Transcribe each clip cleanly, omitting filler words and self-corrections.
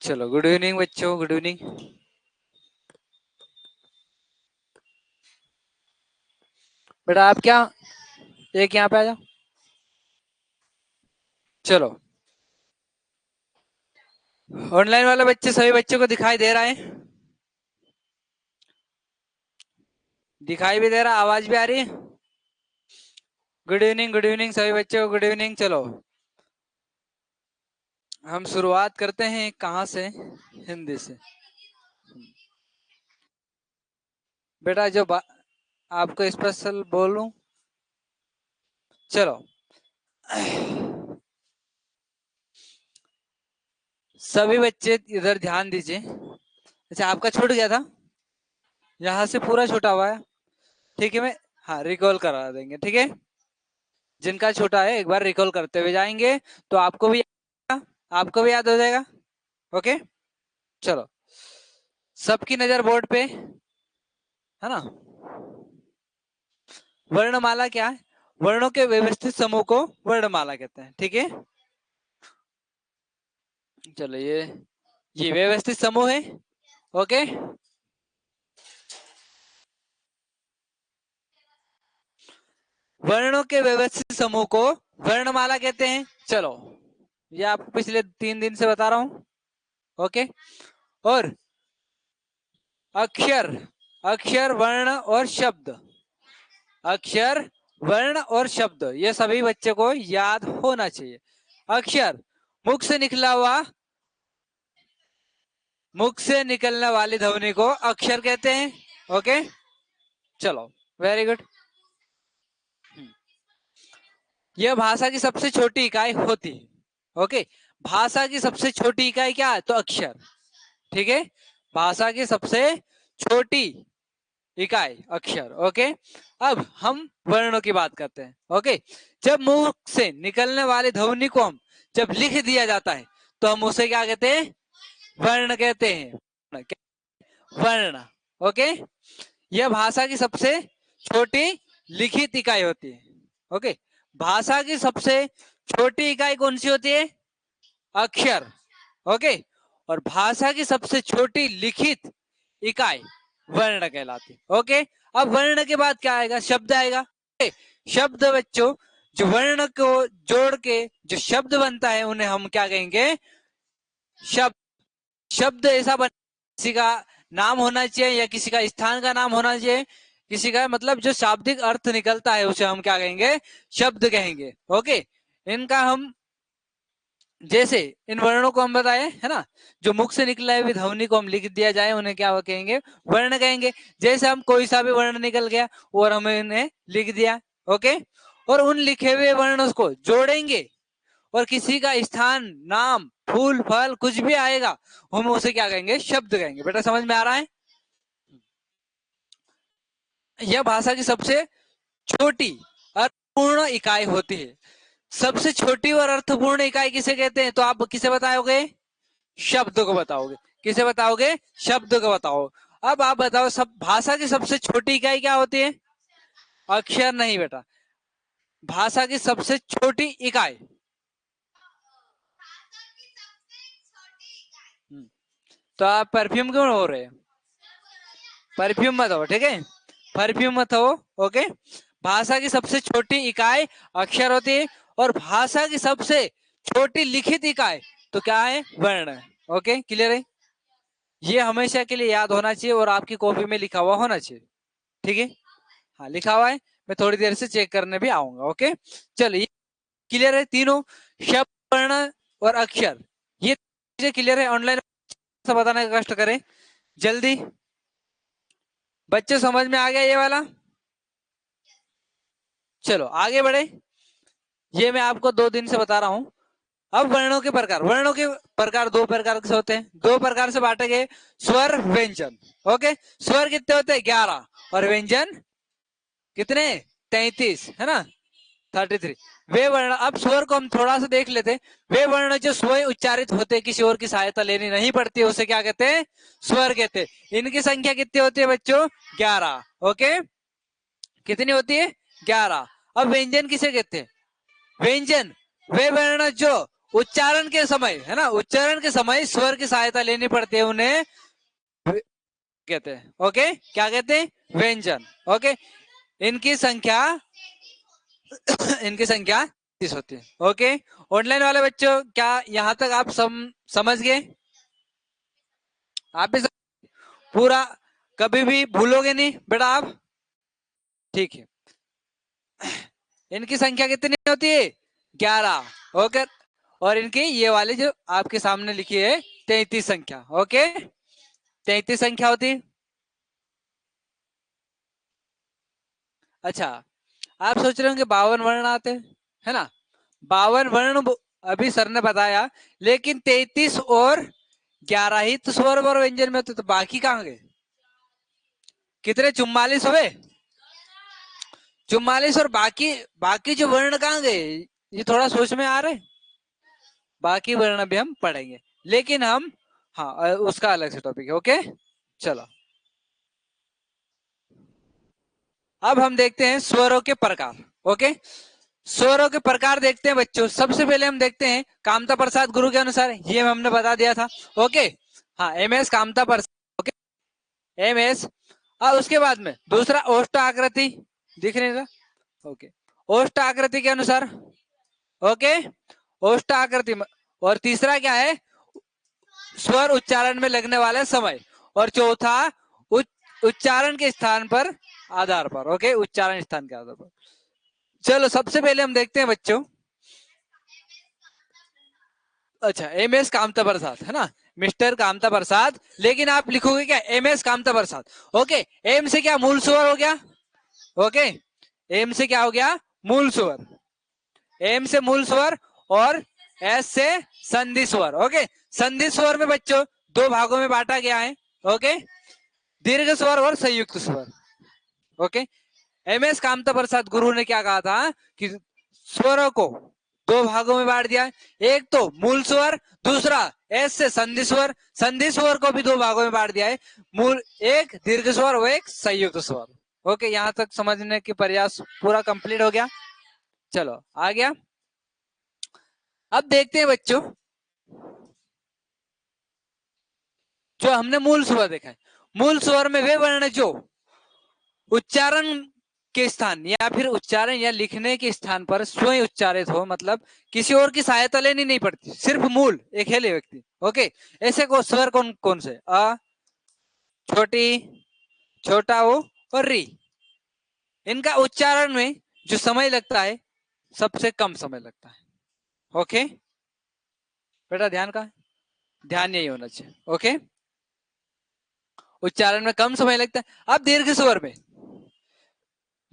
चलो good evening बच्चों, good evening. बेटा आप क्या एक यहाँ पे आ जाओ। चलो ऑनलाइन वाले बच्चे सभी बच्चों को दिखाई दे रहा है? दिखाई भी दे रहा, आवाज भी आ रही है? गुड इवनिंग सभी बच्चों को, गुड इवनिंग। चलो हम शुरुआत करते हैं कहाँ से? हिंदी से। बेटा जो आपको स्पेशल बोलूं, चलो सभी बच्चे इधर ध्यान दीजिए। अच्छा आपका छूट गया था, यहाँ से पूरा छूटा हुआ है, ठीक है। मैं हाँ रिकॉल करा देंगे, ठीक है। जिनका छोटा है एक बार रिकॉल करते हुए जाएंगे तो आपको भी याद हो जाएगा। ओके चलो, सबकी नजर बोर्ड पे है ना। वर्णमाला क्या है? वर्णों के व्यवस्थित समूह को वर्णमाला कहते हैं, ठीक है। चलो ये व्यवस्थित समूह है। ओके वर्णों के व्यवस्थित समूह को वर्णमाला कहते हैं। चलो ये आपको पिछले 3 दिन से बता रहा हूं। ओके और अक्षर, अक्षर वर्ण और शब्द, अक्षर वर्ण और शब्द ये सभी बच्चे को याद होना चाहिए। अक्षर मुख से निकला हुआ, मुख से निकलने वाली ध्वनि को अक्षर कहते हैं। ओके चलो वेरी गुड। यह भाषा की सबसे छोटी इकाई होती है। ओके भाषा की सबसे छोटी इकाई क्या है? तो अक्षर, ठीक है। भाषा की सबसे छोटी इकाई अक्षर। ओके अब हम वर्णों की बात करते हैं। ओके जब मुख से निकलने वाली ध्वनि को हम जब लिख दिया जाता है तो हम उसे क्या कहते हैं? वर्ण कहते हैं, वर्ण। ओके यह भाषा की सबसे छोटी लिखित इकाई होती है। ओके भाषा की सबसे छोटी इकाई कौन सी होती है? अक्षर। ओके और भाषा की सबसे छोटी लिखित इकाई वर्ण कहलाती। ओके अब वर्ण के बाद क्या आएगा? शब्द आएगा। शब्द बच्चों जो वर्ण को जोड़ के जो शब्द बनता है उन्हें हम क्या कहेंगे? शब्द। शब्द ऐसा बन, किसी का नाम होना चाहिए या किसी का स्थान का नाम होना चाहिए, किसी का मतलब जो शाब्दिक अर्थ निकलता है उसे हम क्या कहेंगे? शब्द कहेंगे। ओके इनका हम जैसे इन वर्णों को हम बताए है ना, जो मुख से निकला हुई ध्वनि को हम लिख दिया जाए उन्हें क्या कहेंगे? वर्ण कहेंगे। जैसे हम कोई सा भी वर्ण निकल गया और हमें इन्हें लिख दिया। ओके और उन लिखे हुए वर्णों को जोड़ेंगे और किसी का स्थान, नाम, फूल, फल कुछ भी आएगा हम उसे क्या कहेंगे? शब्द कहेंगे। बेटा समझ में आ रहा है? यह भाषा की सबसे छोटी अर्थपूर्ण इकाई होती है। सबसे छोटी और अर्थपूर्ण इकाई किसे कहते हैं? तो आप किसे बताओगे? शब्द को बताओगे। किसे बताओगे? शब्द को बताओ। अब आप बताओ सब भाषा की सबसे छोटी इकाई क्या होती है? अक्षर नहीं बेटा, भाषा की सबसे छोटी इकाई। तो आप परफ्यूम क्यों हो रहे हैं? परफ्यूम मत हो, ठीक है। परफ्यूम मत हो। ओके भाषा की सबसे छोटी इकाई अक्षर होती है और भाषा की सबसे छोटी लिखित इकाई तो क्या है? वर्ण है। ओके क्लियर है? ये हमेशा के लिए याद होना चाहिए और आपकी कॉपी में लिखा हुआ होना चाहिए, ठीक है। हाँ लिखा हुआ है, मैं थोड़ी देर से चेक करने भी आऊंगा। ओके चलो ये क्लियर है? तीनों शब्द, वर्ण और अक्षर, ये चीजें क्लियर है? ऑनलाइन बताने का कष्ट करें जल्दी। बच्चे समझ में आ गया ये वाला? चलो आगे बढ़े। ये मैं आपको 2 दिन से बता रहा हूं। अब वर्णों के प्रकार, वर्णों के प्रकार 2 प्रकार से होते हैं, 2 प्रकार से बांटे गए। स्वर, व्यंजन। ओके स्वर कितने होते हैं? 11 और व्यंजन कितने? 33 है ना, 33। वे वर्ण, अब स्वर को हम थोड़ा सा देख लेते। वे वर्ण जो स्वयं उच्चारित होते, किसी और की सहायता लेनी नहीं पड़ती, उसे क्या कहते हैं? स्वर कहते हैं। इनकी संख्या कितनी होती है बच्चों? 11। ओके कितनी होती है? 11। अब व्यंजन किसे कहते हैं? व्यंजन वे वर्ण जो उच्चारण के समय, है ना, उच्चारण के समय स्वर की सहायता लेनी पड़ती है, उन्हें कहते हैं, ओके, क्या कहते हैं, व्यंजन। ओके, इनकी संख्या इनकी संख्या 30 होती है। ओके, ऑनलाइन वाले बच्चों, क्या यहां तक आप समझ गए? आप भी पूरा कभी भी भूलोगे नहीं बेटा आप? ठीक है, इनकी संख्या कितनी होती है? 11। ओके, और इनकी ये वाली जो आपके सामने लिखी है 33 संख्या। ओके, 33 संख्या होती है। अच्छा, आप सोच रहे होंगे 52 वर्ण आते हैं, है ना? 52 वर्ण अभी सर ने बताया, लेकिन 33 और 11 ही तो स्वर और व्यंजन में होते, तो बाकी कहाँ गए? कितने? 44 हुए। 44 और बाकी बाकी जो वर्ण कहाँ गए? ये थोड़ा सोच में आ रहा है। बाकी वर्ण भी हम पढ़ेंगे, लेकिन हम, हाँ, उसका अलग से टॉपिक है। ओके, चलो अब हम देखते हैं स्वरों के प्रकार। ओके, स्वरों के प्रकार देखते हैं बच्चों। सबसे पहले हम देखते हैं कामता प्रसाद गुरु के अनुसार, ये हमने बता दिया था। ओके, हाँ, MS Kamta Prasad. Okay, MS। और उसके बाद में दूसरा ओष्ठ आकृति, दिख रहे हैं? ओके, ओष्ठ आकृति के अनुसार। ओके, ओष्ठ आकृति। और तीसरा क्या है? स्वर उच्चारण में लगने वाला समय। और चौथा उच्चारण के स्थान पर आधार पर। ओके, उच्चारण स्थान के आधार पर। चलो सबसे पहले हम देखते हैं बच्चों। अच्छा, MS कामता प्रसाद, है ना, मिस्टर कामता प्रसाद, लेकिन आप लिखोगे क्या? MS Kamta Prasad. Okay, M से क्या? मूल स्वर हो गया। ओके, एम से क्या हो गया? मूल स्वर। एम से मूल स्वर, और एस से संधि स्वर। ओके, संधि स्वर में बच्चों दो भागों में बांटा गया है। ओके, दीर्घ स्वर और संयुक्त स्वर। ओके, MS कामता प्रसाद गुरु ने क्या कहा था कि स्वरों को दो भागों में बांट दिया। एक तो मूल स्वर, दूसरा एस से संधि स्वर। संधि स्वर को भी दो भागों में बांट दिया है, मूल एक दीर्घ स्वर और एक संयुक्त स्वर। ओके, यहां तक समझने की प्रयास पूरा कंप्लीट हो गया। चलो आ गया। अब देखते हैं बच्चों, जो हमने मूल स्वर देखा है, मूल स्वर में वे वर्ण जो उच्चारण के स्थान या फिर उच्चारण या लिखने के स्थान पर स्वयं उच्चारित हो, मतलब किसी और की सहायता लेनी नहीं पड़ती, सिर्फ मूल एक हेले व्यक्ति। ओके, ऐसे को स्वर कौन कौन से? अ, छोटी, छोटा ओ और री। इनका उच्चारण में जो समय लगता है, सबसे कम समय लगता है। ओके बेटा, ध्यान का, ध्यान यही होना चाहिए। ओके, उच्चारण में कम समय लगता है। अब दीर्घ स्वर में,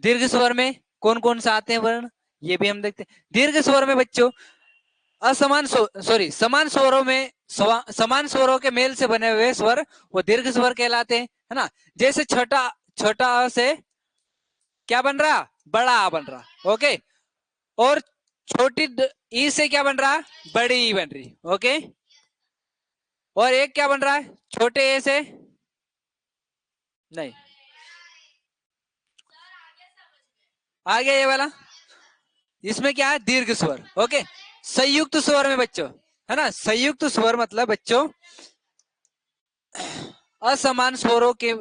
दीर्घ स्वर में कौन कौन से आते हैं वर्ण, ये भी हम देखते हैं। दीर्घ स्वर में बच्चों असमान सॉरी समान स्वरों में समान स्वरों के मेल से बने हुए स्वर वो दीर्घ स्वर कहलाते हैं, है ना? जैसे छोटा छोटा अ से क्या बन रहा? बड़ा आ बन रहा। ओके, और छोटी ई से क्या बन रहा? बड़ी ई बन रही। ओके, और एक क्या बन रहा है? छोटे ए से, नहीं, आ गया ये वाला। इसमें क्या है? दीर्घ स्वर। ओके, संयुक्त स्वर में बच्चों, है ना, संयुक्त स्वर मतलब बच्चों असमान स्वरों के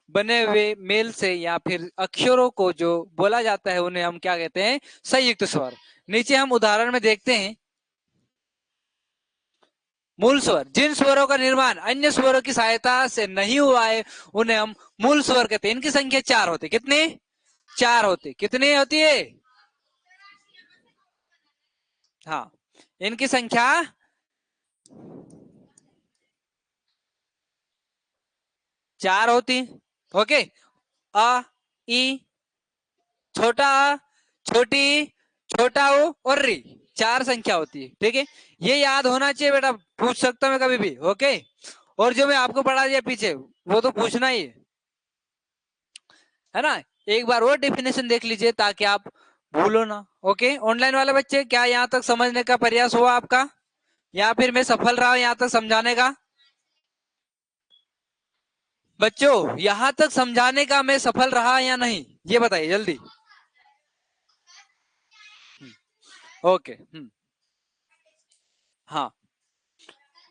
बने हुए मेल से या फिर अक्षरों को जो बोला जाता है, उन्हें हम क्या कहते हैं? संयुक्त स्वर। नीचे हम उदाहरण में देखते हैं। मूल स्वर, जिन स्वरों का निर्माण अन्य स्वरों की सहायता से नहीं हुआ है, उन्हें हम मूल स्वर कहते हैं। इनकी संख्या 4 होती। कितने? 4 होती। कितनी होती है? हाँ, इनकी संख्या 4 होती। ओके, अ, ई, छोटा अ, छोटी, छोटा ओ और री, 4 संख्या होती है। ठीक है, ये याद होना चाहिए बेटा, पूछ सकता मैं कभी भी। ओके, और जो मैं आपको पढ़ा दिया पीछे, वो तो पूछना ही है ना? एक बार और डेफिनेशन देख लीजिए ताकि आप भूलो ना। ओके, ऑनलाइन वाले बच्चे, क्या यहाँ तक समझने का प्रयास हुआ आपका, या फिर मैं सफल रहा यहाँ तक समझाने का? बच्चों, यहाँ तक समझाने का मैं सफल रहा या नहीं, ये बताइए जल्दी। ओके, हाँ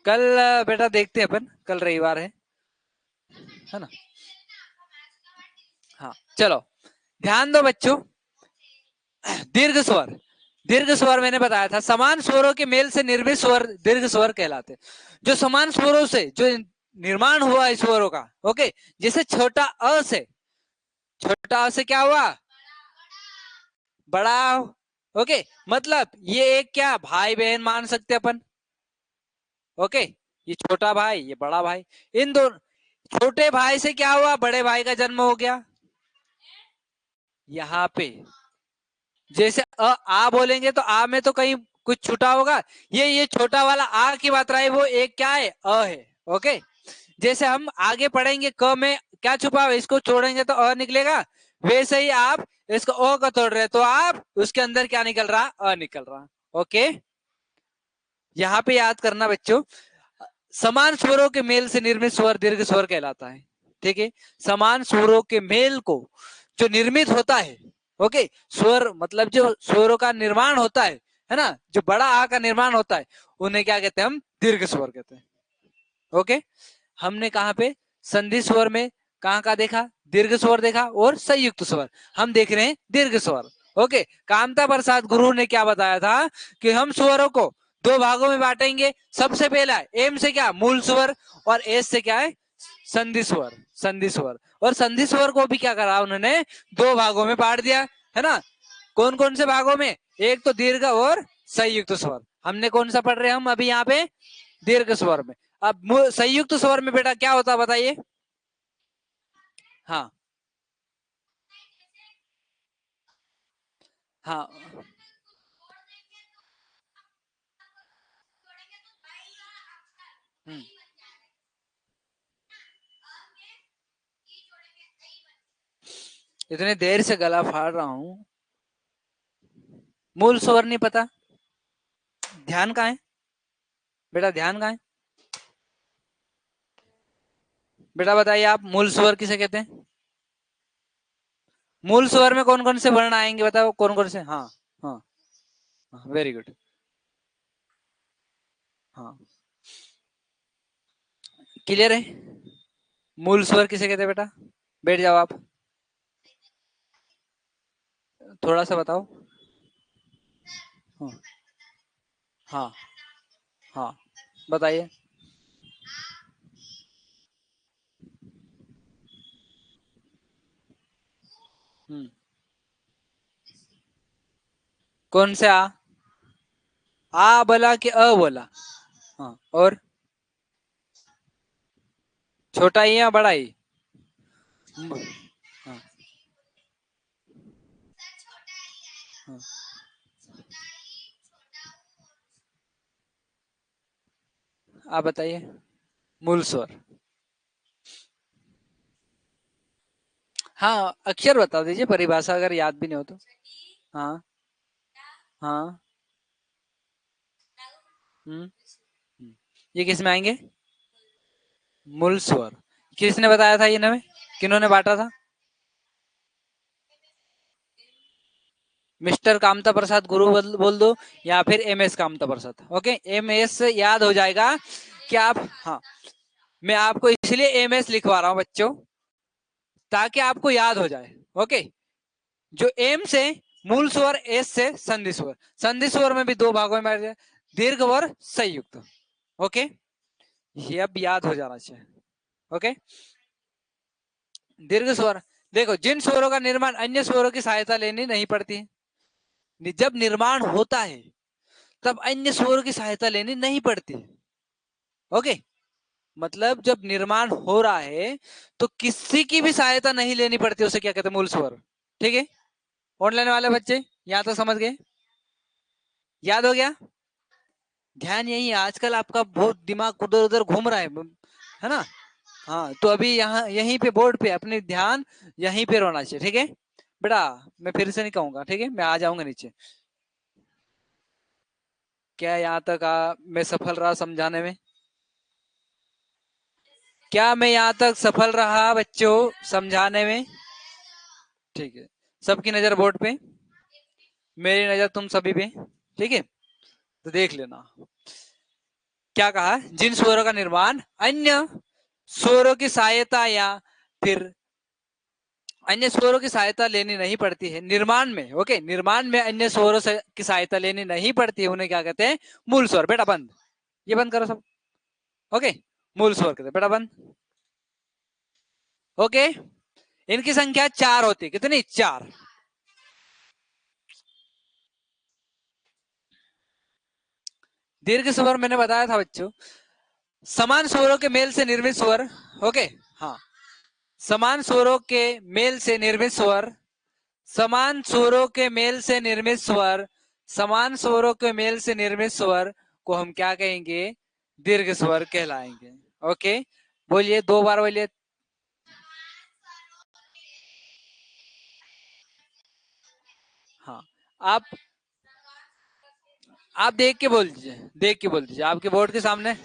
कल बेटा देखते हैं अपन, कल रविवार है ना। हाँ चलो ध्यान दो बच्चों। दीर्घ स्वर, दीर्घ स्वर मैंने बताया था समान स्वरों के मेल से निर्मित स्वर दीर्घ स्वर कहलाते। जो समान स्वरों से जो निर्माण हुआ है स्वरों का, ओके, जैसे छोटा अ से, छोटा अ से क्या हुआ, बड़ा, ओके, मतलब ये एक क्या भाई बहन मान सकते अपन, ओके, ये छोटा भाई ये बड़ा भाई, इन दोनों, छोटे भाई से क्या हुआ, बड़े भाई का जन्म हो गया। यहाँ पे जैसे आ बोलेंगे तो आ में तो कहीं कुछ छूटा होगा, ये छोटा वाला आ की मात्रा है वो एक क्या है, अ है, ओके। जैसे हम आगे पढ़ेंगे क में क्या छुपा हुआ, इसको छोड़ेंगे तो अ निकलेगा, वैसे ही आप इसको ओ का तोड़ रहे तो आप उसके अंदर क्या निकल रहा, अ निकल रहा, ओके। यहाँ पे याद करना बच्चों, समान स्वरों के मेल से निर्मित स्वर दीर्घ स्वर कहलाता है, ठीक है। समान स्वरों के मेल को जो निर्मित होता है, ओके, स्वर मतलब जो स्वरों का निर्माण होता है ना, जो बड़ा आ का निर्माण होता है उन्हें क्या कहते हैं, हम दीर्घ स्वर कहते हैं, ओके। हमने कहा पे संधि स्वर में कहाँ का देखा, दीर्घ स्वर देखा और संयुक्त स्वर, हम देख रहे हैं दीर्घ स्वर, ओके। कामता प्रसाद गुरु ने क्या बताया था कि हम स्वरों को दो भागों में बांटेंगे, सबसे पहला एम से क्या मूल स्वर और एस से क्या है संधि स्वर, संधि स्वर, और संधि स्वर को भी क्या करा उन्होंने दो भागों में बांट दिया, है ना। कौन कौन से भागों में, एक तो दीर्घ और संयुक्त स्वर, हमने कौन सा पढ़ रहे हैं हम अभी यहाँ पे, दीर्घ स्वर में। अब संयुक्त स्वर में बेटा क्या होता बताइए, हाँ हाँ हम्म, इतने देर से गला फाड़ रहा हूँ, मूल स्वर नहीं पता, ध्यान कहाँ है बेटा, ध्यान कहाँ है बेटा, बताइए आप मूल स्वर किसे कहते हैं, मूल स्वर में कौन कौन से वर्ण आएंगे बताओ, कौन कौन से, हाँ हाँ, वेरी गुड, हाँ क्लियर है, मूल स्वर किसे कहते हैं बेटा, बैठ जाओ आप, थोड़ा सा बताओ, हाँ हाँ हाँ बताइए, हम्म, कौन से आ बोला कि अ बोला, हाँ, और छोटा ही या बड़ा ही, हाँ हाँ आप बताइए, मूल स्वर, हाँ अक्षर बता दीजिए, परिभाषा अगर याद भी नहीं हो तो, हाँ हाँ, हम्म, ये किस में आएंगे, मूल स्वर, किसने बताया था ये नवे, किन्होंने बांटा था, मिस्टर कामता प्रसाद गुरु बोल दो, या फिर M S Kamta Prasad, okay, M S याद हो जाएगा कि आप, हाँ मैं आपको इसलिए एम एस लिखवा रहा हूँ बच्चों, ताकि आपको याद हो जाए, ओके। जो एम से मूल स्वर, एस से संधि स्वर, संधि स्वर में भी दो भागों में बांट दिया, दीर्घ और संयुक्त, ओके, ये अब याद हो जाना चाहिए, ओके। दीर्घ स्वर, देखो जिन स्वरों का निर्माण अन्य स्वरों की सहायता लेनी नहीं पड़ती है, जब निर्माण होता है तब अन्य स्वरों की सहायता लेनी नहीं पड़ती, ओके। मतलब जब निर्माण हो रहा है तो किसी की भी सहायता नहीं लेनी पड़ती, उसे क्या कहते हैं, मूल स्वर, ठीक है। ऑनलाइन वाले बच्चे यहाँ तो समझ गए, याद हो गया, ध्यान यही है, आजकल आपका बहुत दिमाग उधर उधर घूम रहा है ना, हाँ तो अभी यहाँ यहीं पे बोर्ड पे अपने ध्यान यहीं पे रहना चाहिए, ठीक है बेटा। मैं फिर से नहीं कहूंगा, ठीक है, मैं आ जाऊंगा नीचे, क्या यहाँ तक मैं सफल रहा समझाने में, क्या मैं यहाँ तक सफल रहा बच्चों समझाने में, ठीक है, सबकी नजर बोर्ड पे, मेरी नजर तुम सभी पे, ठीक है, तो देख लेना, क्या कहा, जिन स्वरों का निर्माण अन्य स्वरों की सहायता या फिर अन्य स्वरों की सहायता लेनी नहीं पड़ती है निर्माण में। ओके, निर्माण में अन्य स्वरों से की सहायता लेनी नहीं पड़ती है, उन्हें क्या कहते हैं, मूल स्वर। बेटा बंद, ये बंद करो सब। ओके, मूल स्वर कहते हैं, बेटा बंद। ओके, इनकी संख्या 4 होती है, कितनी, 4। दीर्घ स्वर मैंने बताया था बच्चों, समान स्वरों के मेल से निर्मित स्वर। ओके, हाँ, समान स्वरों के मेल से निर्मित स्वर, समान स्वरों के मेल से निर्मित स्वर, समान स्वरों के मेल से निर्मित स्वर को हम क्या कहेंगे, दीर्घ स्वर कहलाएंगे। ओके, बोलिए, 2 बार बोलिए। हाँ, आप देख के बोल दीजिए, देख के बोल दीजिए, आपके बोर्ड के सामने।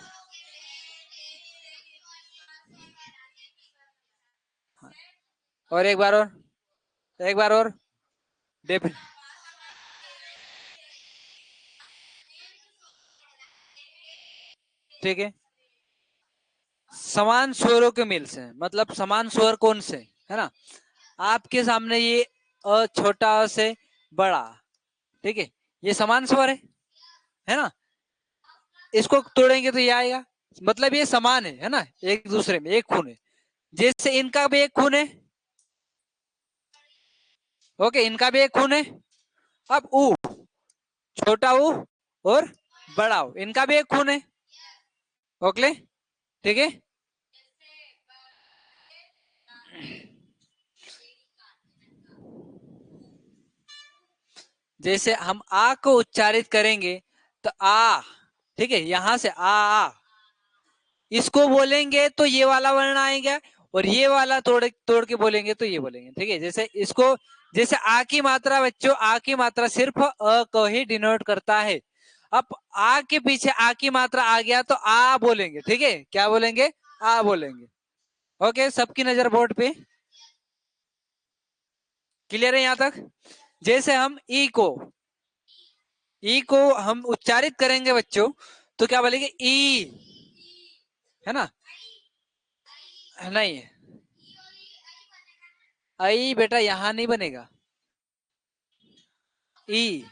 और एक बार और, एक बार और। ठीक है, समान स्वरों के मेल से, मतलब समान स्वर कौन से, है ना, आपके सामने ये छोटा से बड़ा, ठीक है, ये समान स्वर है ना, इसको तोड़ेंगे तो ये आएगा, मतलब ये समान है ना, एक दूसरे में एक खून है, जैसे इनका भी एक खून है। ओके, इनका भी एक खून है। अब ऊ, छोटा ऊ और बड़ा ऊ, इनका भी एक खून है। ओके, ठीक है, जैसे हम आ को उच्चारित करेंगे तो आ, ठीक है, यहां से आ, इसको बोलेंगे तो ये वाला वर्ण आएगा, और ये वाला तोड़ तोड़ के बोलेंगे तो ये बोलेंगे, ठीक है, जैसे इसको, जैसे आ की मात्रा बच्चों, आ की मात्रा सिर्फ अ को ही डिनोट करता है। अब आ के पीछे आ की मात्रा आ गया तो आ बोलेंगे, ठीक है, क्या बोलेंगे, आ बोलेंगे। ओके, सबकी नजर बोर्ड पे, क्लियर है यहां तक। जैसे हम ई को हम उच्चारित करेंगे बच्चों, तो क्या बोलेंगे, ई, है ना, नहीं, आई बेटा यहां नहीं बनेगा, ई,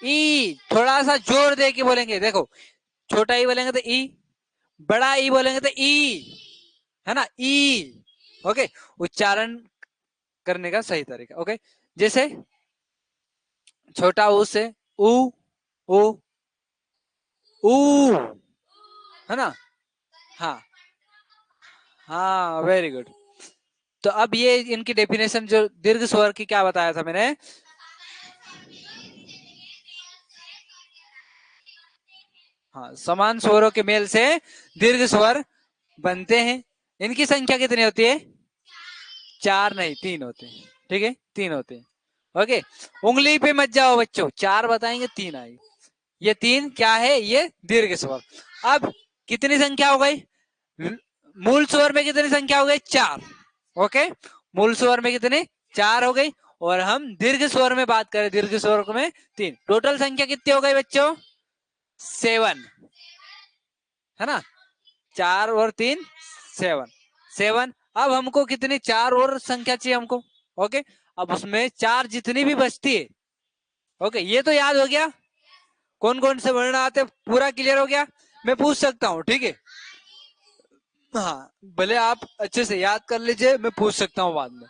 ई थोड़ा सा जोर दे के बोलेंगे, देखो, छोटा ई बोलेंगे तो ई, बड़ा ई बोलेंगे तो ई, है ना, ई। ओके, उच्चारण करने का सही तरीका। ओके, जैसे छोटा ऊ से ऊ, ऊ, ऊ, है ना, हाँ, हाँ, वेरी गुड। तो अब ये इनकी डेफिनेशन, जो दीर्घ स्वर की क्या बताया था मैंने, हाँ, समान स्वरों के मेल से दीर्घ स्वर बनते हैं। इनकी संख्या कितनी होती है, 4 नहीं 3 होते हैं, ठीक है, 3 होते हैं। ओके, उंगली पे मत जाओ बच्चों, 4 बताएंगे 3 आएगी, ये 3 क्या है, ये दीर्घ स्वर। अब कितनी संख्या हो गई, मूल स्वर में कितनी संख्या हो गई, 4। ओके, मूल स्वर में कितने, 4 हो गई, और हम दीर्घ स्वर में बात करें, दीर्घ स्वर में 3, टोटल संख्या कितनी हो गई बच्चों, 7, है ना, 4 और 3, 7, 7। अब हमको कितनी, 4 और संख्या चाहिए हमको। ओके, अब उसमें 4 जितनी भी बचती है, ओके, ये तो याद हो गया, कौन कौन से वर्ण आते, पूरा क्लियर हो गया, मैं पूछ सकता हूँ, ठीक है, हाँ, भले आप अच्छे से याद कर लीजिए, मैं पूछ सकता हूँ बाद में।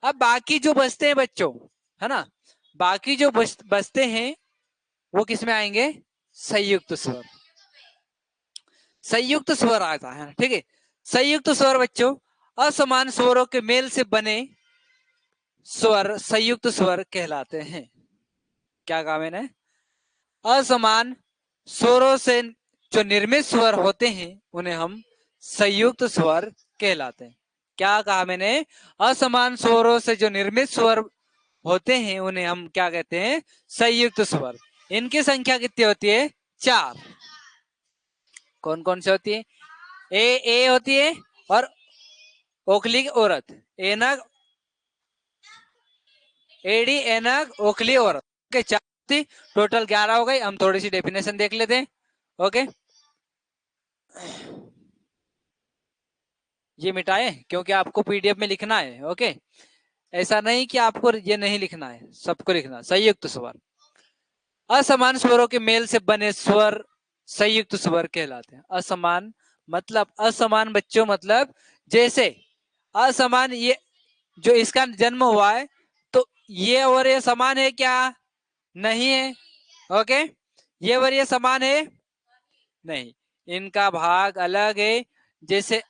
अब बाकी जो बचते हैं बच्चों, है ना, बाकी जो बचते हैं वो किस में आएंगे, संयुक्त स्वर, संयुक्त स्वर आता है, ठीक है, संयुक्त स्वर बच्चों असमान स्वरों के मेल से बने स्वर संयुक्त स्वर कहलाते हैं। क्या कहा मैंने, असमान स्वरों से जो निर्मित स्वर होते हैं उन्हें हम संयुक्त स्वर कहलाते हैं। क्या कहा मैंने, असमान स्वरों से जो निर्मित स्वर होते हैं उन्हें हम क्या कहते हैं, संयुक्त स्वर। इनकी संख्या कितनी होती है, 4। कौन कौन से होती है, ए होती है, और ओखली औरत, एनक, एडी, एनक, ओखली औरत के 4 थी, टोटल 11 हो गई। हम थोड़ी सी डेफिनेशन देख लेते हैं। ओके, ये मिटाए क्योंकि आपको पीडीएफ में लिखना है। ओके, ऐसा नहीं कि आपको ये नहीं लिखना है, सबको लिखना। संयुक्त स्वर, असमान स्वरों के मेल से बने स्वर संयुक्त स्वर कहलाते हैं। असमान मतलब असमान बच्चों, मतलब जैसे असमान, ये जो इसका जन्म हुआ है तो ये और ये समान है क्या? नहीं है। ओके, ये और ये समान है नहीं, इनका भाग अलग है। जैसे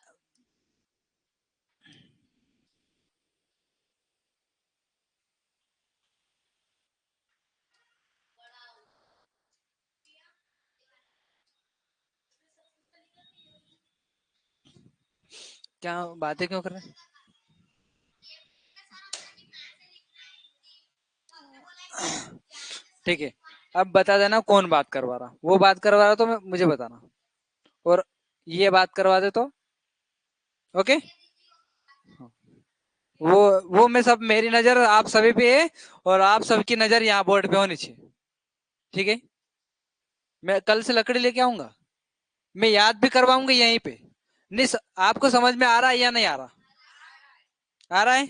क्या बातें क्यों कर रहे हैं? ठीक है, अब बता देना कौन बात करवा रहा। वो बात करवा रहा तो मुझे बताना, और ये बात करवा दे तो ओके। वो मैं सब, मेरी नजर आप सभी पे है और आप सबकी नजर यहाँ बोर्ड पे होनी चाहिए। ठीक है, मैं कल से लकड़ी लेके आऊंगा, मैं याद भी करवाऊंगा यहीं पे। नहीं आपको समझ में आ रहा है या नहीं आ रहा? आ रहा है?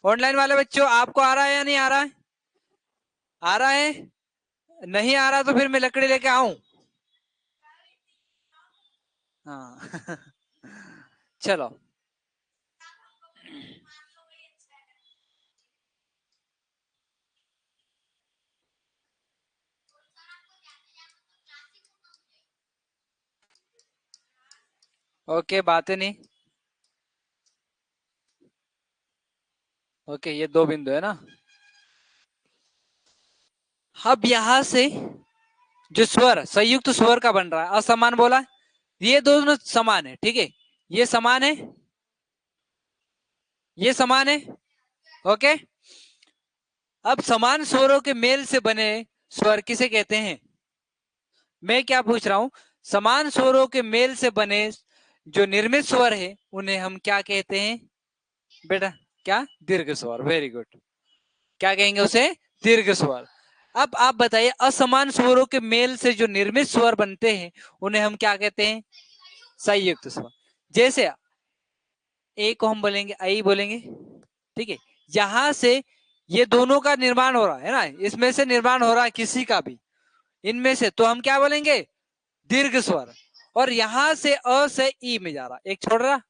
ऑनलाइन वाले बच्चों आपको आ रहा है या नहीं आ रहा है? आ रहा है? नहीं आ रहा तो फिर मैं लकड़ी लेके आऊं? हाँ। चलो, ओके, बातें नहीं। ओके, ये दो बिंदु है ना। अब यहां से जो स्वर संयुक्त स्वर का बन रहा है, असमान बोला, ये दोनों समान है। ठीक है, ये समान है, ये समान है। ओके, अब समान स्वरों के मेल से बने स्वर किसे कहते हैं? मैं क्या पूछ रहा हूं, समान स्वरों के मेल से बने जो निर्मित स्वर है उन्हें हम क्या कहते हैं बेटा? क्या? दीर्घ स्वर। Very good. क्या कहेंगे उसे? दीर्घ स्वर। अब आप बताइए, असमान स्वरों के मेल से जो निर्मित स्वर बनते हैं उन्हें हम क्या कहते हैं? संयुक्त स्वर। जैसे ए को हम बोलेंगे आई बोलेंगे। ठीक है, यहां से ये दोनों का निर्माण हो रहा है ना, इसमें से निर्माण हो रहा है किसी का भी इनमें से, तो हम क्या बोलेंगे? दीर्घ स्वर। और यहां से अ से ई में जा रहा, एक छोड़ रहा।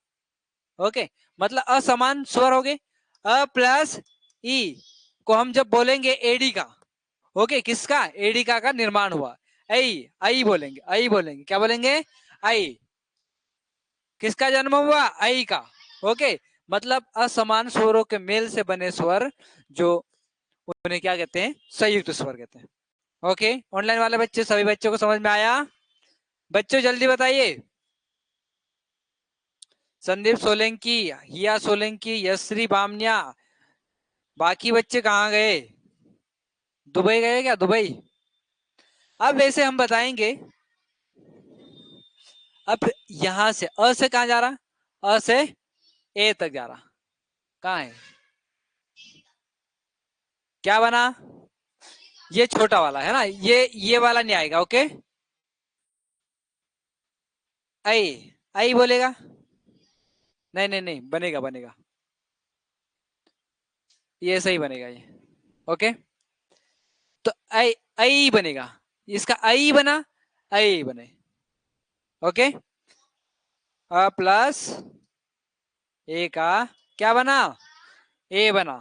ओके, मतलब असमान स्वर हो गए। अ प्लस ई को हम जब बोलेंगे एडी का, ओके, किसका? एडी का निर्माण हुआ। आई आई बोलेंगे, आई बोलेंगे, क्या बोलेंगे? आई। किसका जन्म हुआ? आई का। ओके, मतलब असमान स्वरों के मेल से बने स्वर जो, उन्हें क्या कहते हैं? संयुक्त स्वर कहते हैं। ओके, ऑनलाइन वाले बच्चे, सभी बच्चों को समझ में आया? बच्चों जल्दी बताइए। संदीप सोलंकी, हिया सोलंकी, यश्री बामनिया, बाकी बच्चे कहाँ गए? दुबई गए क्या? दुबई। अब वैसे हम बताएंगे। अब यहां से अ से कहा जा रहा? अ से ए तक जा रहा। कहाँ है? क्या बना? ये छोटा वाला है ना, ये वाला नहीं आएगा। ओके, आई आई बोलेगा। नहीं नहीं नहीं, बनेगा बनेगा, ये सही बनेगा ये। ओके, तो आई आई बनेगा, इसका आई बना, आई बने। ओके, अ प्लस ए का क्या बना? ए बना,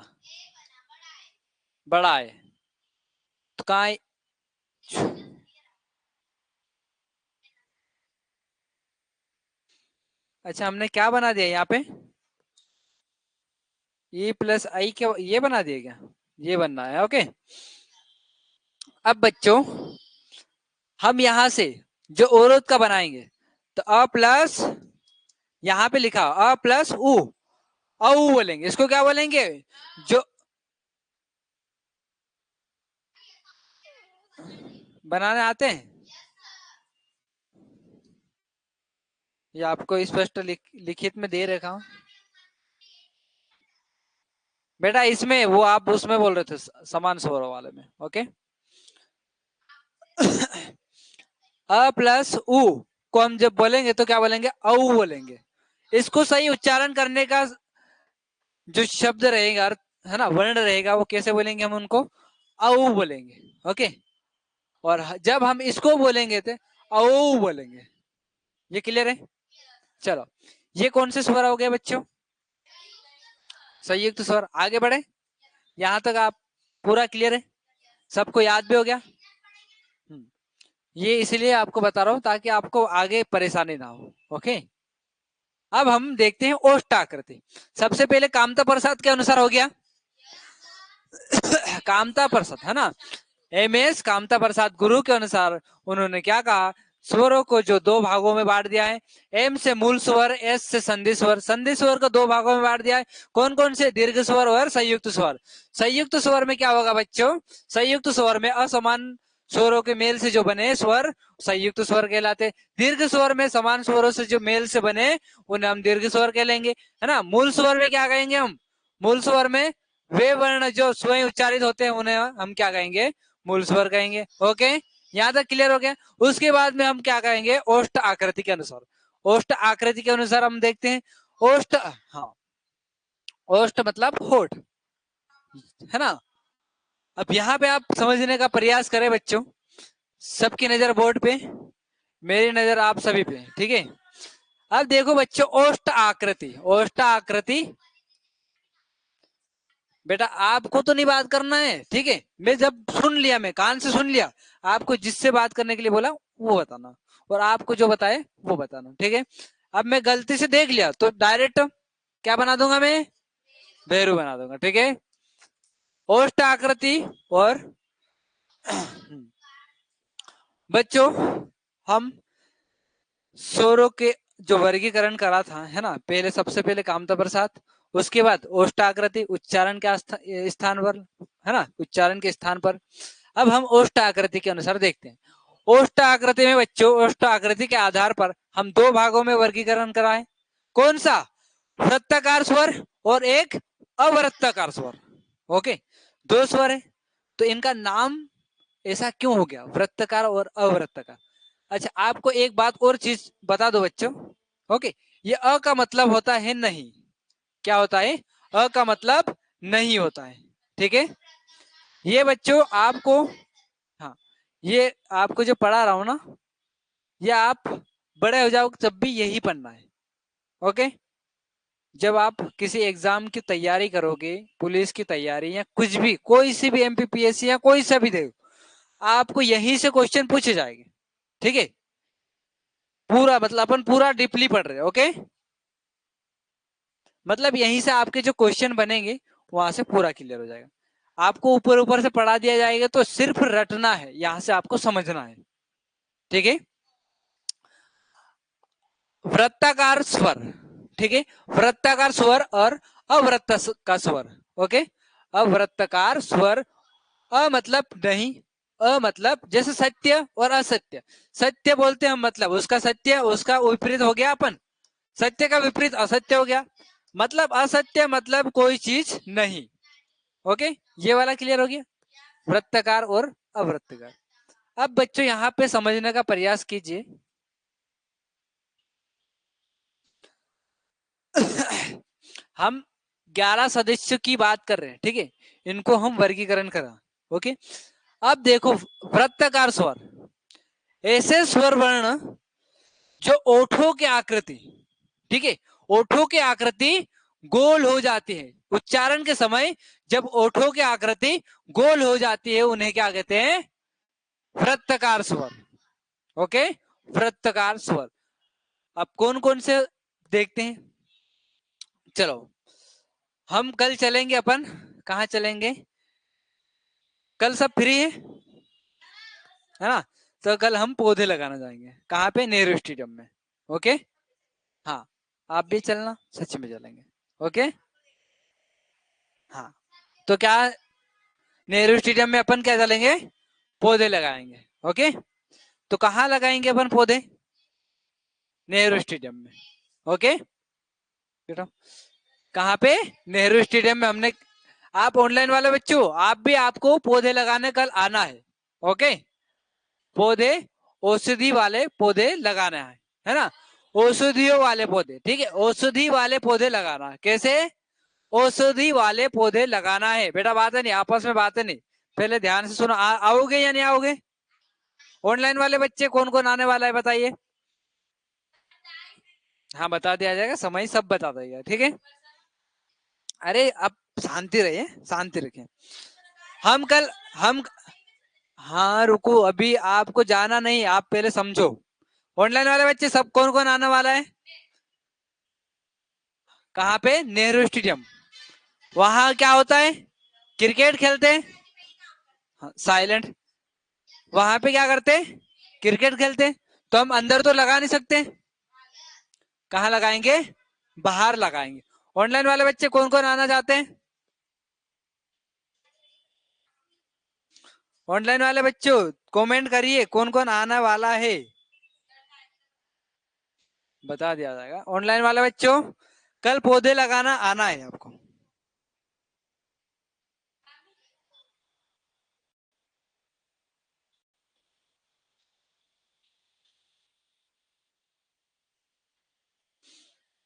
बड़ा है। तो कहा? अच्छा, हमने क्या बना दिया यहाँ पे? ई प्लस आई के ये बना दिया क्या? ये बनना है। ओके, अब बच्चों हम यहां से जो औरत का बनाएंगे, तो अ प्लस, यहाँ पे लिखा अ प्लस उ, औ बोलेंगे। इसको क्या बोलेंगे? जो बनाने आते हैं, ये आपको स्पष्ट लिखित में दे रखा हूं बेटा। इसमें वो आप उसमें बोल रहे थे समान स्वरों वाले में। ओके, अ प्लस उ को हम जब बोलेंगे तो क्या बोलेंगे, औ बोलेंगे। इसको सही उच्चारण करने का जो शब्द रहेगा, है ना, वर्ण रहेगा, वो कैसे बोलेंगे हम उनको, औ बोलेंगे। ओके, और जब हम इसको बोलेंगे तो औ बोलेंगे। ये क्लियर है? चलो, ये कौन से स्वर हो गए बच्चों, संयुक्त स्वर। आगे बढ़े, यहां तक आप पूरा क्लियर है, सबको याद भी हो गया। ये इसलिए आपको बता रहा हूं ताकि आपको आगे परेशानी ना हो। ओके, अब हम देखते हैं ओष्ठ आकृति। सबसे पहले कामता प्रसाद के अनुसार हो गया कामता प्रसाद, है ना, एमएस कामता प्रसाद गुरु के अनुसार उन्होंने क्या कहा, स्वरों को जो दो भागों में बांट दिया है, एम से मूल स्वर, एस से संधि स्वर। संधि स्वर को दो भागों में बांट दिया है, कौन कौन से, दीर्घ स्वर और संयुक्त स्वर। संयुक्त स्वर में क्या होगा बच्चों, संयुक्त स्वर में असमान स्वरों के मेल से जो बने स्वर संयुक्त स्वर कहलाते। दीर्घ स्वर में समान स्वरों से जो मेल से बने उन्हें हम दीर्घ स्वर कहलेंगे, है ना। मूल स्वर में क्या कहेंगे हम, मूल स्वर में वे वर्ण जो स्वयं उच्चारित होते हैं उन्हें हम क्या कहेंगे, मूल स्वर कहेंगे। ओके, यहां तक क्लियर हो गया। उसके बाद में हम क्या कहेंगे, ओष्ठ आकृति के अनुसार। ओष्ठ आकृति के अनुसार हम देखते हैं ओष्ठ, हाँ, ओष्ठ मतलब होठ, है ना। अब यहाँ पे आप समझने का प्रयास करें बच्चों, सबकी नजर बोर्ड पे, मेरी नजर आप सभी पे, ठीक है। अब देखो बच्चों, ओष्ठ आकृति, ओष्ठ आकृति, बेटा आपको तो नहीं बात करना है, ठीक है। मैं जब सुन लिया, मैं कान से सुन लिया, आपको जिससे बात करने के लिए बोला वो बताना, और आपको जो बताए वो बताना, ठीक है। अब मैं गलती से देख लिया तो डायरेक्ट क्या बना दूंगा, मैं भैरू बना दूंगा, ठीक है। ओष्ठ आकृति और बच्चों, हम स्वरों के जो वर्गीकरण करा था, है ना, पहले सबसे पहले कामता प्रसाद, उसके बाद ओष्ठ आकृति उच्चारण के स्थान पर, है ना, उच्चारण के स्थान पर। अब हम ओष्ठ आकृति के अनुसार देखते हैं। ओष्ठ आकृति में बच्चों, ओष्ठ आकृति के आधार पर हम दो भागों में वर्गीकरण कराए, कौन सा, वृत्ताकार स्वर और एक अवृत्ताकार स्वर। ओके, दो स्वर है, तो इनका नाम ऐसा क्यों हो गया, वृत्ताकार और अवृत्ताकार। अच्छा, आपको एक बात और चीज बता दो बच्चों। ओके, ये अ का मतलब होता है नहीं, क्या होता है, अ का मतलब नहीं होता है, ठीक है। ये बच्चों आपको, हाँ, ये आपको जो पढ़ा रहा हूं ना, ये आप बड़े हो जाओ तब भी यही पढ़ना है। ओके, जब आप किसी एग्जाम की तैयारी करोगे, पुलिस की तैयारी या कुछ भी, कोई सी भी एमपीपीएससी या कोई सा भी दे, आपको यहीं से क्वेश्चन पूछे जाएंगे, ठीक है। पूरा मतलब अपन पूरा डीपली पढ़ रहे हैं। ओके, मतलब यहीं से आपके जो क्वेश्चन बनेंगे वहां से पूरा क्लियर हो जाएगा। आपको ऊपर ऊपर से पढ़ा दिया जाएगा तो सिर्फ रटना है, यहां से आपको समझना है, ठीक है। वृत्ताकार स्वर, ठीक है, वृत्ताकार स्वर और अवृत्त का स्वर। ओके, अवृत्ताकार स्वर, अ मतलब नहीं, अ मतलब जैसे सत्य और असत्य। सत्य बोलते हैं हम, मतलब उसका सत्य, उसका विपरीत हो गया अपन, सत्य का विपरीत असत्य हो गया, मतलब असत्य मतलब कोई चीज नहीं। ओके, ये वाला क्लियर हो गया, वृत्ताकार और अवृत्ताकार। अब बच्चों यहाँ पे समझने का प्रयास कीजिए हम 11 सदस्यों की बात कर रहे हैं, ठीक है, इनको हम वर्गीकरण करा। ओके, अब देखो, वृत्ताकार स्वर, ऐसे स्वर वर्ण जो ओठों की आकृति, ठीक है, ओठों की आकृति गोल हो जाती है उच्चारण के समय, जब ओठों की आकृति गोल हो जाती है उन्हें क्या कहते हैं, वृत्ताकार स्वर। ओके, वृत्ताकार स्वर। अब कौन कौन से देखते हैं, चलो हम कल चलेंगे अपन, कहाँ चलेंगे, कल सब फ्री है ना, तो कल हम पौधे लगाना जाएंगे, कहाँ पे, नेहरू स्टेडियम में। ओके, हाँ, आप भी चलना, सच में चलेंगे। ओके, हाँ, तो क्या, नेहरू स्टेडियम में अपन क्या चलेंगे, पौधे लगाएंगे। ओके, तो कहाँ लगाएंगे अपन पौधे, नेहरू स्टेडियम में। ओके बेटा, कहाँ पे, नेहरू स्टेडियम में हमने, आप ऑनलाइन वाले बच्चों, आप भी, आपको पौधे लगाने कल आना है। ओके, पौधे, औषधि वाले पौधे लगाना है, है ना, औषधियों वाले पौधे, ठीक है, औषधि वाले पौधे लगाना। कैसे? औषधि वाले पौधे लगाना है बेटा, बात है नहीं, आपस में बात है नहीं, पहले ध्यान से सुनो। आओगे या नहीं आओगे? ऑनलाइन वाले बच्चे कौन कौन आने वाला है बताइए? हाँ बता दिया जाएगा, समय सब बता देगा, ठीक है। अरे अब शांति रहिए, शांति रखें। हम हाँ रुको, अभी आपको जाना नहीं, आप पहले समझो। ऑनलाइन वाले बच्चे सब कौन कौन आने वाला है? कहाँ पे? नेहरू स्टेडियम। वहां क्या होता है? क्रिकेट खेलते हैं। हाँ, साइलेंट। वहां पे क्या करते हैं? क्रिकेट खेलते हैं। तो हम अंदर तो लगा नहीं सकते, कहाँ लगाएंगे? बाहर लगाएंगे। ऑनलाइन वाले बच्चे कौन कौन आना चाहते हैं? ऑनलाइन वाले बच्चों कमेंट करिए कौन कौन आने वाला है, बता दिया जाएगा। ऑनलाइन वाले बच्चों कल पौधे लगाना आना है आपको।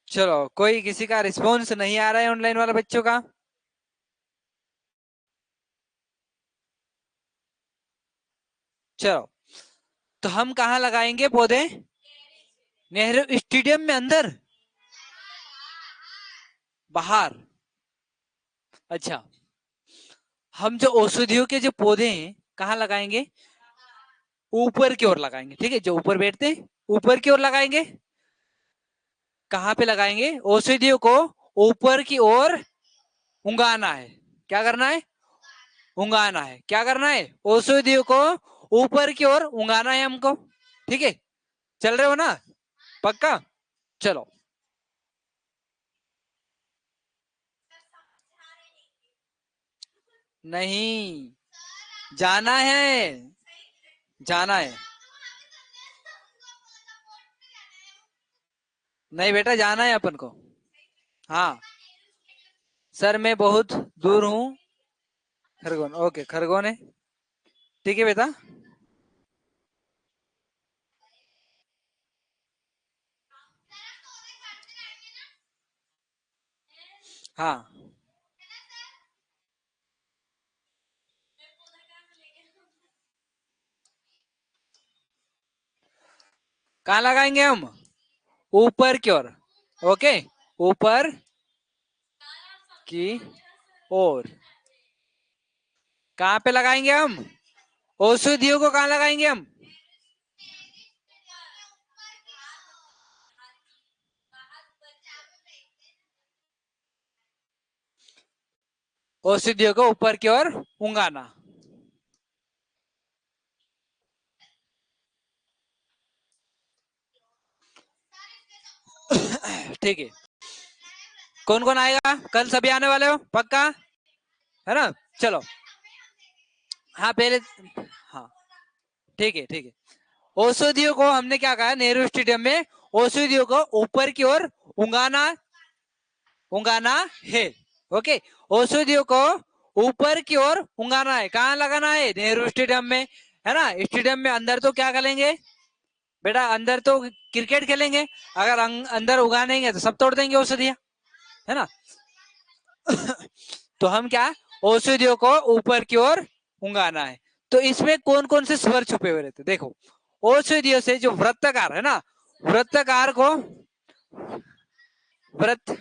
चलो, कोई किसी का रिस्पॉन्स नहीं आ रहा है ऑनलाइन वाले बच्चों का? चलो, तो हम कहाँ लगाएंगे पौधे? नेहरू स्टेडियम में अंदर? बाहर? अच्छा, हम जो औषधियों के जो पौधे हैं कहाँ लगाएंगे? ऊपर की ओर लगाएंगे, ठीक है, जो ऊपर बैठते हैं ऊपर की ओर लगाएंगे। कहाँ पे लगाएंगे? औषधियों को ऊपर की ओर उंगाना है। क्या करना है? उंगाना है। क्या करना है? औषधियों को ऊपर की ओर उंगाना है हमको, ठीक है। चल रहे हो ना? पक्का? चलो, नहीं, जाना है, जाना है। नहीं बेटा, जाना है अपन को। हाँ सर, मैं बहुत दूर हूँ। खरगोन, ओके, खरगोन है, ठीक है बेटा। हाँ, कहाँ लगाएंगे हम? ऊपर की ओर, ओके, ऊपर की ओर। कहाँ पे लगाएंगे हम? औषधियों को कहाँ लगाएंगे हम? औषधियों को ऊपर की ओर उंगाना। ठीक है, कौन कौन आएगा कल? सभी आने वाले हो पक्का, है ना? चलो, हाँ पहले, हाँ ठीक है, ठीक है। औषधियों को हमने क्या कहा नेहरू स्टेडियम में? औषधियों को ऊपर की ओर उंगाना, उंगाना है, ओके। औषधियों को ऊपर की ओर उंगाना है। कहाँ लगाना है? नेहरू स्टेडियम में, है ना। स्टेडियम में अंदर तो क्या करेंगे बेटा? अंदर तो क्रिकेट खेलेंगे। अगर अंदर उगानेंगे तो सब तोड़ देंगे औषधियां, है ना। तो हम क्या, औषधियों को ऊपर की ओर उंगाना है। तो इसमें कौन कौन से स्वर छुपे हुए रहते? देखो, औषधियों से जो वृत्तकार है ना, वृत्तकार को, वृत्त,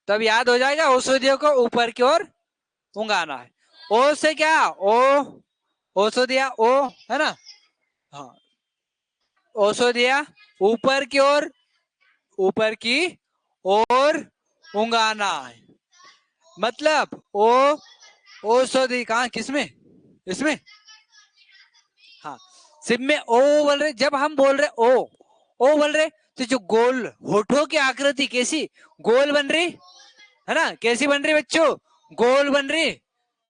तब याद हो जाएगा, औषधियों को ऊपर की ओर उंगाना है। ओ से क्या? ओ, औषधिया ओ, है ना। हाँ, औषधिया ऊपर की ओर, ऊपर की ओर उंगाना है। मतलब ओ, औषधि कहाँ, किसमें? इसमें। हाँ, सिर्फ में ओ बोल रहे, जब हम बोल रहे ओ बोल रहे, तो जो गोल होठों की आकृति कैसी गोल बन रही, है ना, कैसी बन रही बच्चों? गोल बन रही।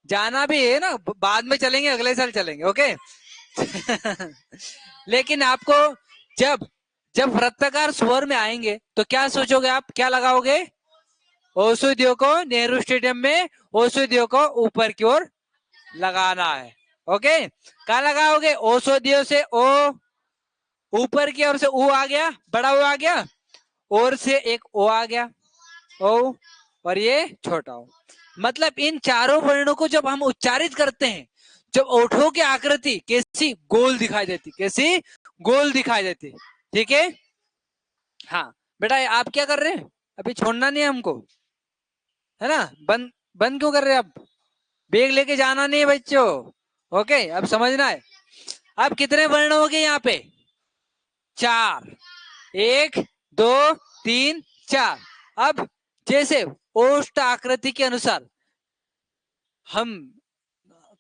जाना भी है ना, बाद में चलेंगे, अगले साल चलेंगे, ओके। लेकिन आपको जब जब वृत्ताकार स्वर में आएंगे तो क्या सोचोगे आप? क्या लगाओगे? औषधियों को नेहरू स्टेडियम में औषधियों को ऊपर की ओर लगाना है, ओके। कहा लगाओगे? औषधियों से ओ, ऊपर की ओर से ऊ आ गया, बड़ा ऊ आ गया, और से एक ओ आ गया, ओ, और ये छोटा ओ। मतलब इन चारों वर्णों को जब हम उच्चारित करते हैं, जब ओठों की आकृति कैसी गोल दिखाई देती, कैसी गोल दिखाई देती। ठीक है, हाँ बेटा आप क्या कर रहे हैं, अभी छोड़ना नहीं है हमको, है ना। बंद बंद क्यों कर रहे हैं आप, बैग लेके जाना नहीं है बच्चों। ओके, अब समझना है। अब कितने वर्ण हो गए यहाँ पे, 4, 1 2 3 4। अब जैसे ओष्ठ आकृति के अनुसार हम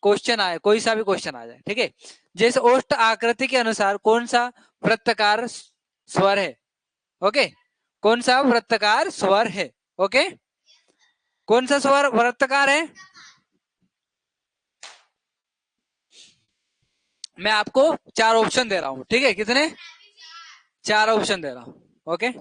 क्वेश्चन आए, कोई सा भी क्वेश्चन आ जाए, ठीक है। जैसे ओष्ठ आकृति के अनुसार कौन सा वृत्तकार स्वर है, ओके, कौन सा वृत्तकार स्वर है, ओके, कौन सा स्वर वृत्तकार है। मैं आपको 4 ऑप्शन दे रहा हूं, ठीक है, कितने, 4 ऑप्शन दे रहा हूं, ओके।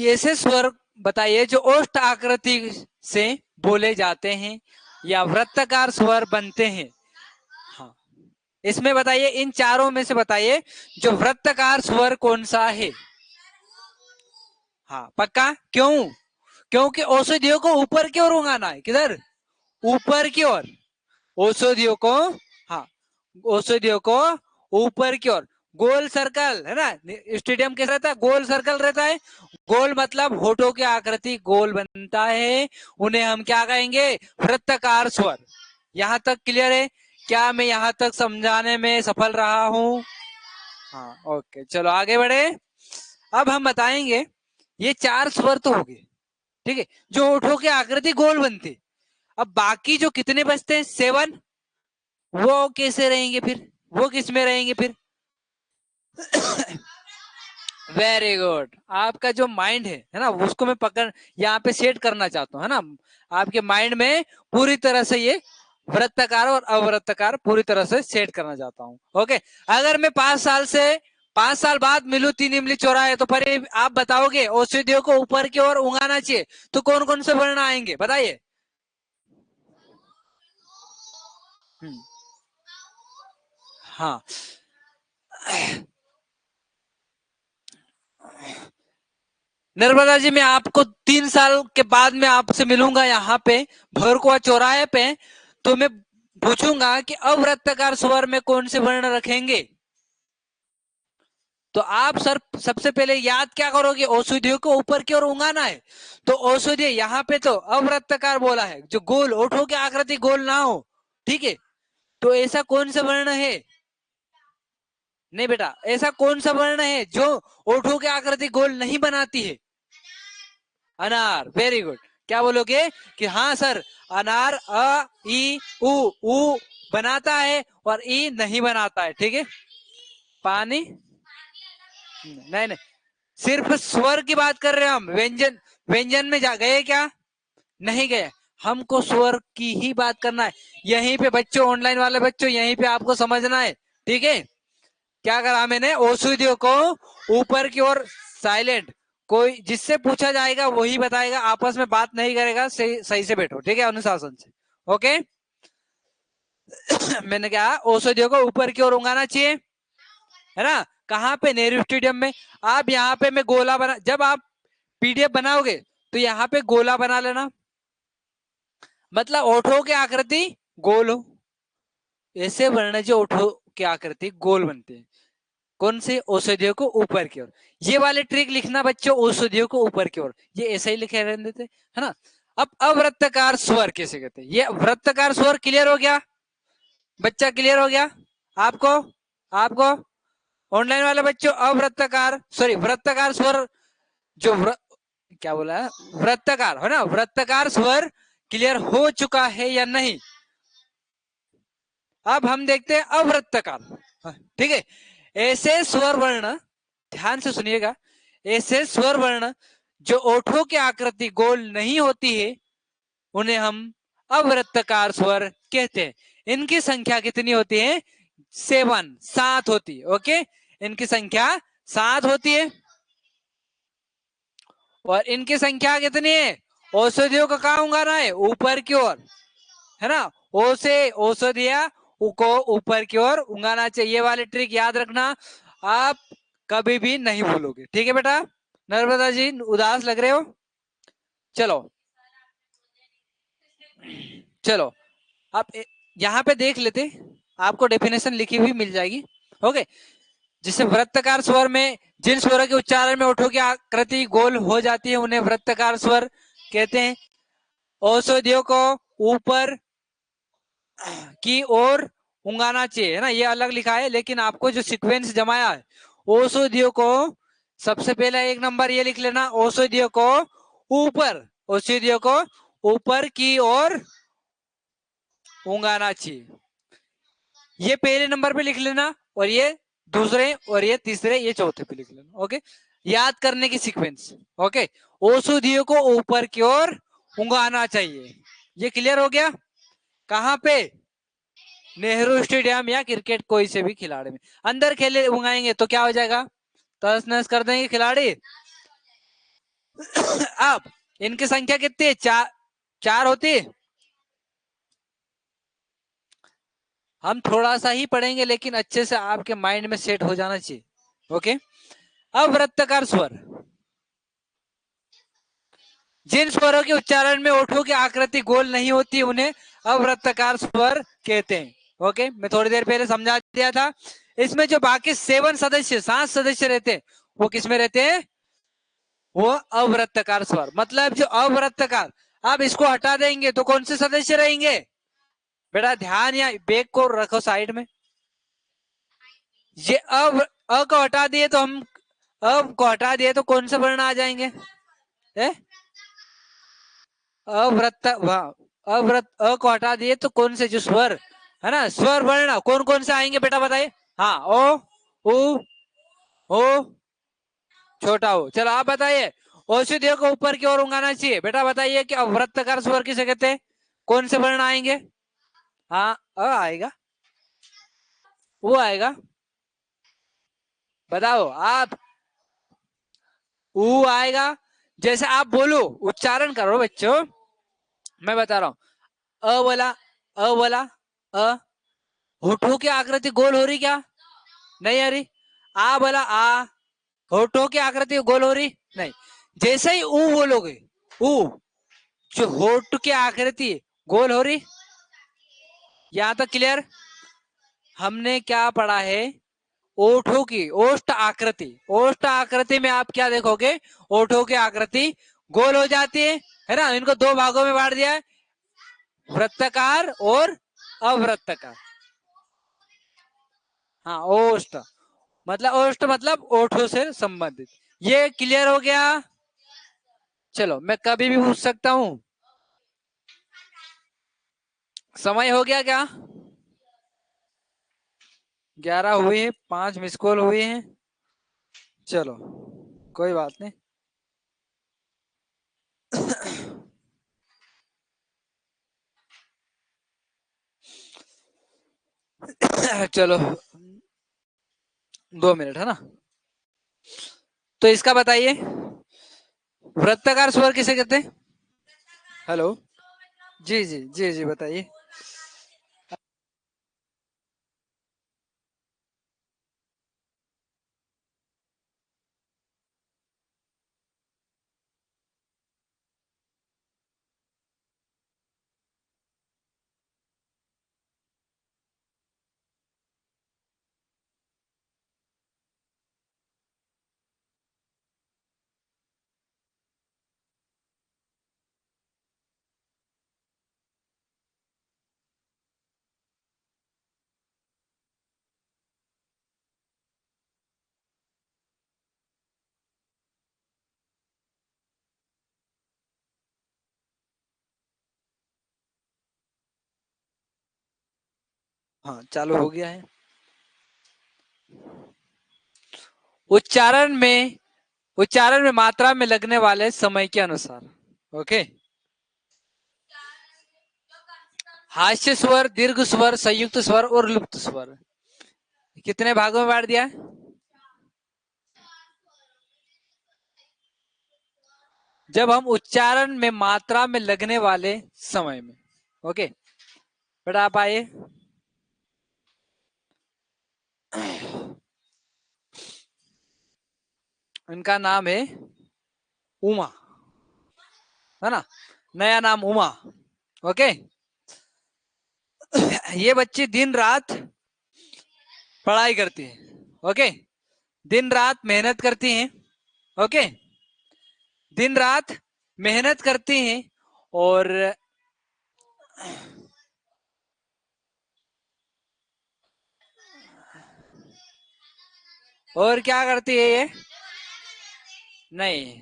ऐसे स्वर बताइए जो ओष्ठ आकृति से बोले जाते हैं या वृत्तकार स्वर बनते हैं। हाँ, इसमें बताइए, इन चारों में से बताइए जो वृत्तकार स्वर कौन सा है। हाँ पक्का, क्यों, क्योंकि औषधियों को ऊपर की ओर उगाना है, किधर, ऊपर की ओर, औषधियों को, हाँ, औषधियों को ऊपर की ओर, गोल सर्कल है ना, स्टेडियम कैसा रहता है, गोल सर्कल रहता है। गोल मतलब होठों की आकृति गोल बनता है, उन्हें हम क्या कहेंगे, वृत्तकार स्वर। यहां तक क्लियर है, क्या मैं यहां तक समझाने में सफल रहा हूं। हाँ ओके, चलो आगे बढ़े। अब हम बताएंगे, ये 4 स्वर तो हो गए, ठीक है, जो होठों की आकृति गोल बनती। अब बाकी जो कितने बचते हैं, 7, वो कैसे रहेंगे फिर, वो किस में रहेंगे फिर। वेरी गुड, आपका जो माइंड है ना, उसको मैं पकड़ यहाँ पे सेट करना चाहता हूँ, है ना। आपके माइंड में पूरी तरह से ये वृत्तकार और अवृत्तकार पूरी तरह से सेट करना चाहता हूँ, ओके। अगर मैं 5 साल बाद मिलू 3 इमली चौराहे, तो फिर आप बताओगे औषधियों को ऊपर की ओर उगाना चाहिए, तो कौन कौन से वर्ण आएंगे बताइए। हाँ, नर्मदा जी, मैं आपको 3 साल के बाद में आपसे मिलूंगा यहाँ पे भरकुआ चौराहे पे, तो मैं पूछूंगा कि अवृत्तकार स्वर में कौन से वर्ण रखेंगे। तो आप सर सबसे पहले याद क्या करोगे, औषधियों को ऊपर की ओर उंगाना है, तो औषधि यहाँ पे तो अवृत्तकार बोला है, जो गोल, ओठों की आकृति गोल ना हो, ठीक है। तो ऐसा कौन सा वर्ण है, नहीं बेटा, ऐसा कौन सा वर्ण है जो ओठों की आकृति गोल नहीं बनाती है। अनार, वेरी गुड। क्या बोलोगे कि हाँ सर, अनार अ ई उ बनाता है और ई नहीं बनाता है, ठीक है। पानी, नहीं नहीं, सिर्फ स्वर की बात कर रहे हैं हम, व्यंजन, व्यंजन में जा गए क्या, नहीं गए, हमको स्वर की ही बात करना है। यहीं पे बच्चों, ऑनलाइन वाले बच्चों, यहीं पे आपको समझना है, ठीक है। क्या करा मैंने, औषधियों को ऊपर की ओर साइलेंट, कोई जिससे पूछा जाएगा वही बताएगा, आपस में बात नहीं करेगा, सही सही से बैठो, ठीक है, अनुशासन से, ओके। मैंने कहा औषधियों को ऊपर की ओर उगाना चाहिए, है ना। कहाँ पे, नेहरू स्टेडियम में। आप यहाँ पे मैं गोला बना, जब आप पीडीएफ बनाओगे तो यहाँ पे गोला बना लेना, मतलब ओठों की आकृति गोल हो, ऐसे वर्ण जो ओठों की आकृति गोल बनते हैं, कौन से, औषधियों को ऊपर की ओर। ये वाले ट्रिक लिखना बच्चों, औषधियों को ऊपर की ओर, ये ऐसे ही लिखे रहने देते, है ना। अब अवृत्तकार स्वर कैसे कहते हैं, ये वृत्तकार स्वर क्लियर हो गया बच्चा, क्लियर हो गया आपको, आपको ऑनलाइन वाले बच्चों, अवृत्तकार सॉरी वृत्तकार स्वर, जो क्या बोला है, वृत्तकार है ना, वृत्तकार स्वर क्लियर हो चुका है या नहीं। अब हम देखते हैं अवृत्तकार, ठीक है। ऐसे स्वर वर्ण, ध्यान से सुनिएगा, ऐसे स्वर वर्ण जो ओठों की आकृति गोल नहीं होती है, उन्हें हम अवृत्तकार स्वर कहते हैं। इनकी संख्या कितनी होती है, 7, 7 होती है, ओके। इनकी संख्या 7 होती है, और इनकी संख्या कितनी है, औषधियों का कहाँ उंगाना है? ऊपर की ओर, है ना। ओ से औषधिया को ऊपर की ओर उंगाना चाहिए। ये वाली ट्रिक याद रखना, आप कभी भी नहीं भूलोगे। ठीक है बेटा। नर्मदा जी उदास लग रहे हो? चलो चलो, आप यहाँ पे देख लेते, आपको डेफिनेशन लिखी हुई मिल जाएगी। ओके, जिसे वृत्तकार स्वर में जिन स्वरों के उच्चारण में ओठों की आकृति गोल हो जाती है उन्हें वृत्तकार स्वर कहते हैं। औषधियों को ऊपर की ओर उंगाना चाहिए, है ना। ये अलग लिखा है, लेकिन आपको जो सीक्वेंस जमाया है, औषधियों को सबसे पहले एक नंबर ये लिख लेना, औषधियों को ऊपर, औषधियों को ऊपर की ओर उंगाना चाहिए। ये पहले नंबर पे लिख लेना, और ये दूसरे, और ये तीसरे, ये चौथे पे लिख लेना। ओके, याद करने की सीक्वेंस। ओके, औषधियों को ऊपर की ओर उंगाना चाहिए। ये क्लियर हो गया? कहां पे? नेहरू स्टेडियम या क्रिकेट कोई से भी खिलाड़ी में अंदर खेले उंगाएंगे तो क्या हो जाएगा? तहस नहस कर देंगे खिलाड़ी। अब इनकी संख्या कितनी है? चार होती है। हम थोड़ा सा ही पढ़ेंगे, लेकिन अच्छे से आपके माइंड में सेट हो जाना चाहिए। ओके, अवृत्तकार स्वर, जिन स्वरों के उच्चारण में ओठों की आकृति गोल नहीं होती उन्हें अवृत्तकार स्वर कहते हैं। ओके, मैं थोड़ी देर पहले समझा दिया था। इसमें जो बाकी 7 सदस्य रहते हैं, वो किसमें रहते हैं? वो अवृत्तकार स्वर, मतलब जो अवृत्तकार। अब इसको हटा देंगे तो कौन से सदस्य रहेंगे? बेटा ध्यान, या बेग को रखो साइड में। ये अ को हटा दिए तो हम, अब को हटा दिए तो कौन से वर्ण आ जाएंगे? अवृत्त, अवृत्त, अ को हटा दिए तो कौन से जो स्वर है ना, स्वर वर्ण कौन कौन से आएंगे बेटा बताइए? हाँ, ओ, उ, ओ, छोटा ओ। चलो आप बताइए, औषधियों को ऊपर की ओर उंगाना चाहिए। बेटा बताइए कि अवृत्तकार स्वर किसे कहते हैं? कौन से वर्ण आएंगे? हाँ, अ आएगा, वो आएगा। बताओ आप। ऊ आएगा। जैसे आप बोलो, उच्चारण करो बच्चों, मैं बता रहा हूं। अ बोला, अ बोला, अ, होठों की आकृति गोल हो रही क्या? नहीं आ रही। आ बोला, आ, होठों की आकृति गोल हो रही? नहीं। जैसे ही ऊ बोलोगे, ऊ, जो होठ की आकृति गोल हो रही। यहां तक क्लियर? हमने क्या पढ़ा है? ओठों की ओष्ठ आकृति, ओष्ठ आकृति में आप क्या देखोगे? ओठों की आकृति गोल हो जाती है ना। इनको दो भागों में बांट दिया है, वृत्ताकार और अवृत्ताकार। हाँ, ओष्ठ मतलब, ओष्ठ मतलब ओठों से संबंधित। ये क्लियर हो गया? चलो, मैं कभी भी पूछ सकता हूं। समय हो गया क्या? 11 हुए हैं, 5 मिस कॉल हुए हैं। चलो, कोई बात नहीं। चलो, 2 मिनट है ना। तो इसका बताइए, वृत्ताकार स्वर किसे कहते हैं? हेलो, जी जी जी जी, बताइए। हाँ, चालू हो गया है। उच्चारण में, उच्चारण में मात्रा में लगने वाले समय के अनुसार। ओके, हास्य स्वर, दीर्घ स्वर, संयुक्त स्वर और लुप्त स्वर, कितने भागों में बांट दिया है? जब हम उच्चारण में मात्रा में लगने वाले समय में। ओके बेटा आप आइए। इनका नाम है उमा, है ना, नया नाम उमा। ओके ये बच्ची दिन रात पढ़ाई करती है। ओके दिन रात मेहनत करती हैं। ओके दिन रात मेहनत करती हैं और क्या करती है ये? नहीं,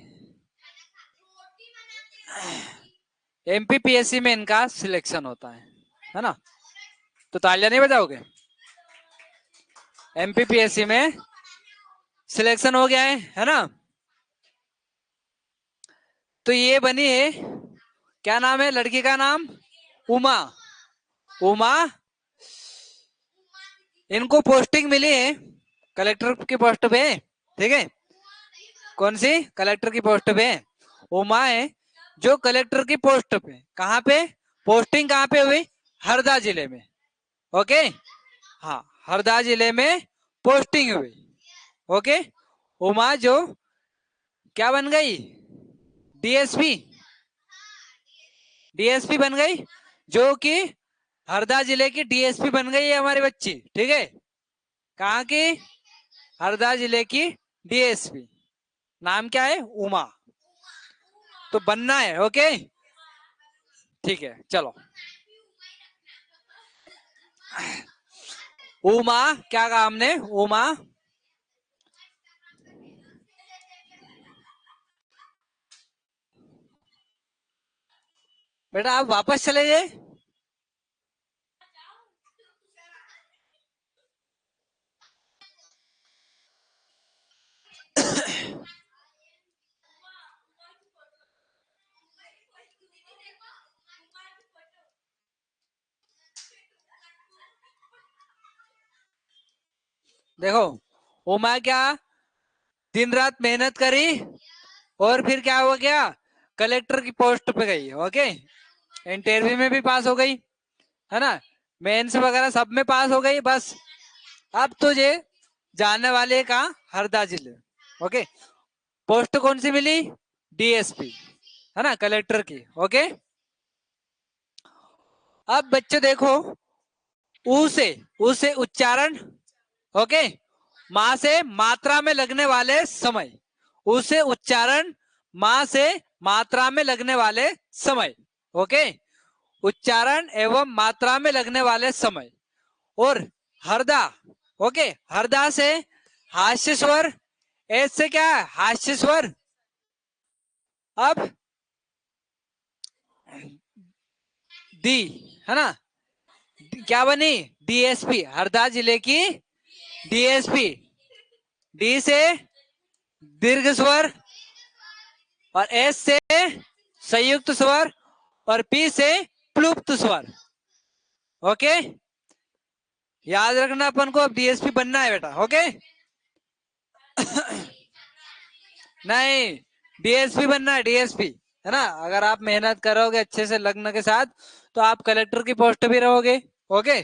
एमपीपीएससी में इनका सिलेक्शन होता है ना। तो तालियां नहीं बजाओगे? एमपीपीएससी में सिलेक्शन हो गया है ना। तो ये बनी है, क्या नाम है लड़की का नाम? उमा। उमा, इनको पोस्टिंग मिली है कलेक्टर की पोस्ट पे। ठीक है, कौन सी? कलेक्टर की पोस्ट पे उमा है, जो कलेक्टर की पोस्ट पे। कहाँ पे पोस्टिंग, कहाँ पे हुई? हरदा जिले में। ओके हाँ, हरदा जिले में पोस्टिंग हुई। ओके उमा जो क्या बन गई? डीएसपी। डीएसपी बन गई, जो कि हरदा जिले की डीएसपी बन गई है हमारी बच्ची। ठीक है, कहाँ की? हरदा जिले की डीएसपी। नाम क्या है? उमा। तो बनना है। ओके ठीक है चलो। उमा, क्या कहा हमने? उमा बेटा आप वापस चले गए। देखो उमा क्या दिन रात मेहनत करी और फिर क्या हो गया? कलेक्टर की पोस्ट पे गई। ओके इंटरव्यू में भी पास हो गई, है ना, मेंस वगैरह सब में पास हो गई। बस अब तुझे जाने वाले का हरदा जिले। ओके पोस्ट कौन सी मिली? डीएसपी, है ना, कलेक्टर की। ओके अब बच्चे देखो, ऊ से उच्चारण। ओके माँ से मात्रा में लगने वाले समय। ऊ से उच्चारण, माँ से मात्रा में लगने वाले समय। ओके उच्चारण एवं मात्रा में लगने वाले समय। और हरदा। ओके हरदा से हास्य स्वर। एस से क्या है? हास्य स्वर। अब डी, है ना, क्या बनी? डीएसपी, हरदा जिले की डीएसपी। डी से दीर्घ स्वर, और एस से संयुक्त स्वर, और पी से प्लुप्त स्वर। ओके याद रखना, अपन को अब डीएसपी बनना है बेटा। ओके नहीं, डीएसपी बनना है, डीएसपी, है ना। अगर आप मेहनत करोगे अच्छे से लग्न के साथ, तो आप कलेक्टर की पोस्ट भी रहोगे। ओके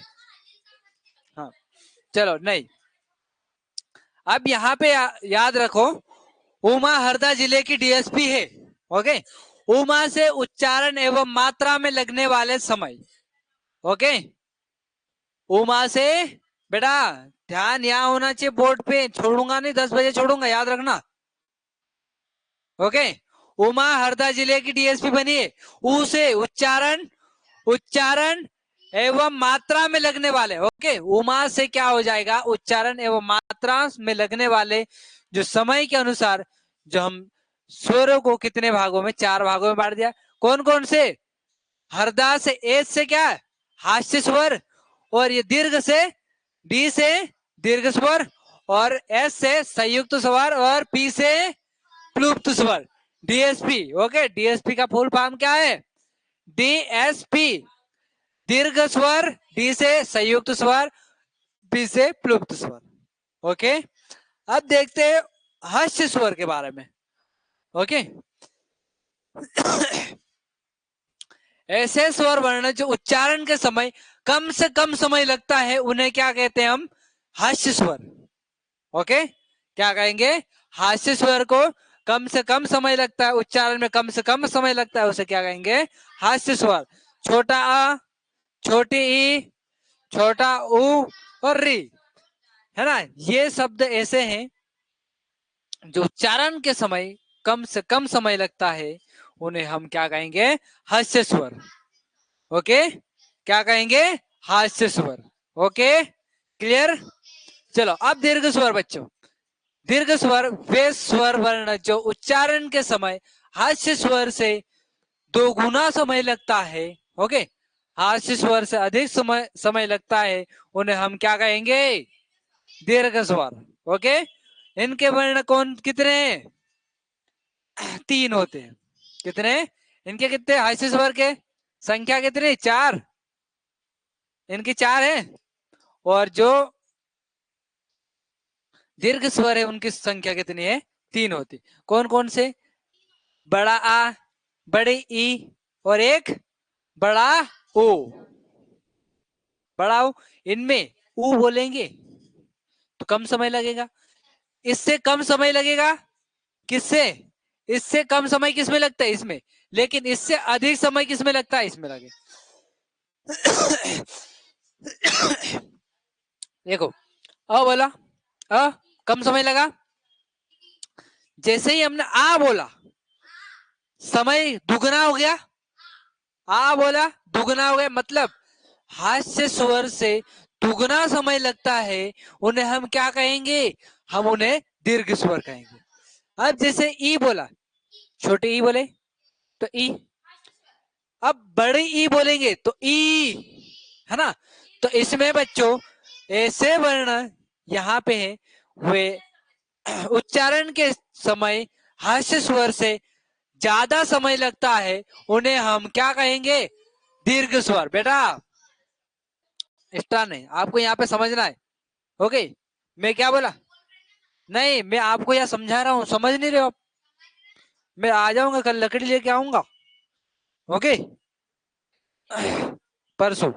हाँ चलो। नहीं, अब यहाँ पे याद रखो, उमा हरदा जिले की डीएसपी है। ओके उमा से उच्चारण एवं मात्रा में लगने वाले समय। ओके उमा से बेटा ध्यान यहाँ होना चाहिए बोर्ड पे। छोड़ूंगा नहीं, 10 बजे छोड़ूंगा, याद रखना। ओके उमा हरदा जिले की डीएसपी बनी है। ऊ से उच्चारण, उच्चारण एवं मात्रा में लगने वाले। ओके उमा से क्या हो जाएगा? उच्चारण एवं मात्रा में लगने वाले जो समय के अनुसार, जो हम स्वरों को कितने भागों में? 4 भागों में बांट दिया। कौन कौन से? हरदा से एस से क्या है? हास्य स्वर, और ये दीर्घ से डी से दीर्घ स्वर, और एस से संयुक्त स्वर, और पी से प्लुप्त स्वर। डीएसपी। ओके डीएसपी का फुल फॉर्म क्या है? डीएसपी दीर्घ स्वर, डी से संयुक्त स्वर, पी से प्लुप्त स्वर। ओके अब देखते हैं हास्य स्वर के बारे में। ओके ऐसे स्वर वर्ण जो उच्चारण के समय कम से कम समय लगता है उन्हें क्या कहते हैं हम? हास्य स्वर। ओके, क्या कहेंगे? हास्य स्वर को कम से कम समय लगता है, उच्चारण में कम से कम समय लगता है, उसे क्या कहेंगे? हास्य स्वर। छोटा आ, छोटी ई, छोटा ऊ और री, है ना, ये शब्द ऐसे हैं जो उच्चारण के समय कम से कम समय लगता है, उन्हें हम क्या कहेंगे? हास्य स्वर। ओके, क्या कहेंगे? हास्य स्वर। Okay, clear? चलो अब दीर्घ स्वर बच्चों। दीर्घ स्वर वे स्वर वर्ण जो उच्चारण के समय हास्य स्वर से 2 गुना समय लगता है। ओके, हास्य स्वर से अधिक समय लगता है, उन्हें हम क्या कहेंगे? दीर्घ स्वर। ओके, इनके वर्ण कौन कितने? 3 होते हैं। कितने इनके? कितने हास्य स्वर के? संख्या कितनी? 4। इनकी 4 है। और जो दीर्घ स्वर है उनकी संख्या कितनी है? 3 होती। कौन कौन से? बड़ा आ, बड़ी ई और एक बड़ा ओ। बड़ा ओ, इनमें ऊ बोलेंगे तो कम समय लगेगा, इससे कम समय लगेगा किससे? इससे कम समय किसमें लगता है? इसमें। लेकिन इससे अधिक समय किसमें लगता है? इसमें लगे। देखो, अ बोला, अ कम समय लगा। जैसे ही हमने आ बोला समय दुगना हो गया। आ बोला दुगना हो गया, मतलब हास्य स्वर से दुगना समय लगता है, उन्हें हम क्या कहेंगे? हम उन्हें दीर्घ स्वर कहेंगे। अब जैसे ई बोला, छोटे ई बोले तो ई, अब बड़े ई बोलेंगे तो ई, है ना। तो इसमें बच्चों ऐसे वर्ण यहाँ पे है वे उच्चारण के समय हास्य स्वर से ज्यादा समय लगता है, उन्हें हम क्या कहेंगे? दीर्घ स्वर। बेटा एक्स्ट्रा नहीं, आपको यहाँ पे समझना है। ओके, मैं क्या बोला? नहीं, मैं आपको यहाँ समझा रहा हूँ, समझ नहीं रहे हो आप? मैं आ जाऊंगा कल, लकड़ी लेके आऊंगा। ओके, परसों।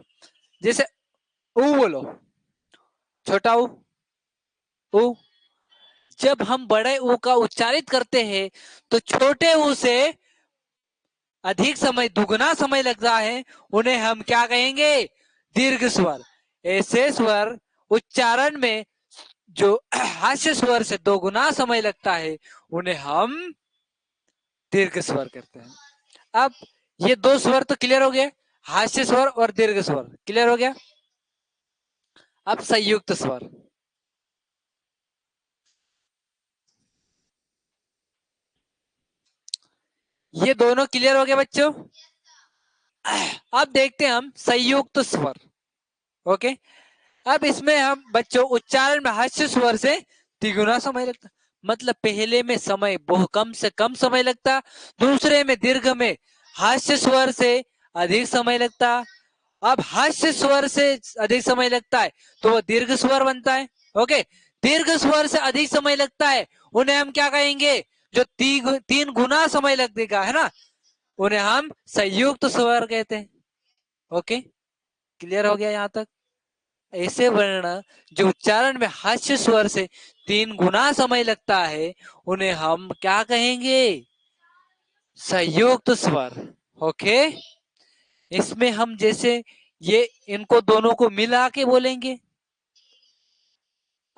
जैसे ऊ बोलो, छोटा ऊ, ऊ। जब हम बड़े ऊ का उच्चारित करते हैं तो छोटे ऊ से अधिक समय, दुगना समय लगता है, उन्हें हम क्या कहेंगे? दीर्घ स्वर। ऐसे स्वर उच्चारण में जो हास्य स्वर से 2 गुना समय लगता है, उन्हें हम दीर्घ स्वर कहते हैं। अब ये 2 स्वर तो क्लियर हो गए, हास्य स्वर और दीर्घ स्वर क्लियर हो गया। अब संयुक्त स्वर। ये दोनों क्लियर हो गए बच्चों। अब देखते हैं हम संयुक्त स्वर। ओके, अब इसमें हम बच्चों उच्चारण में हास्य स्वर से तिगुना समय लगता, मतलब पहले में समय बहुत कम से कम समय लगता, दूसरे में दीर्घ में हास्य स्वर से अधिक समय लगता। अब हास्य स्वर से अधिक समय लगता है तो वो दीर्घ स्वर बनता है। ओके, दीर्घ स्वर से अधिक समय लगता है, उन्हें हम क्या कहेंगे? जो 3 गुना समय लगेगा, है ना, उन्हें हम संयुक्त स्वर कहते हैं। ओके, क्लियर हो गया यहाँ तक? ऐसे वर्ण जो उच्चारण में हास्य स्वर से 3 गुना समय लगता है, उन्हें हम क्या कहेंगे? संयुक्त स्वर। ओके, इसमें हम जैसे ये इनको दोनों को मिला के बोलेंगे,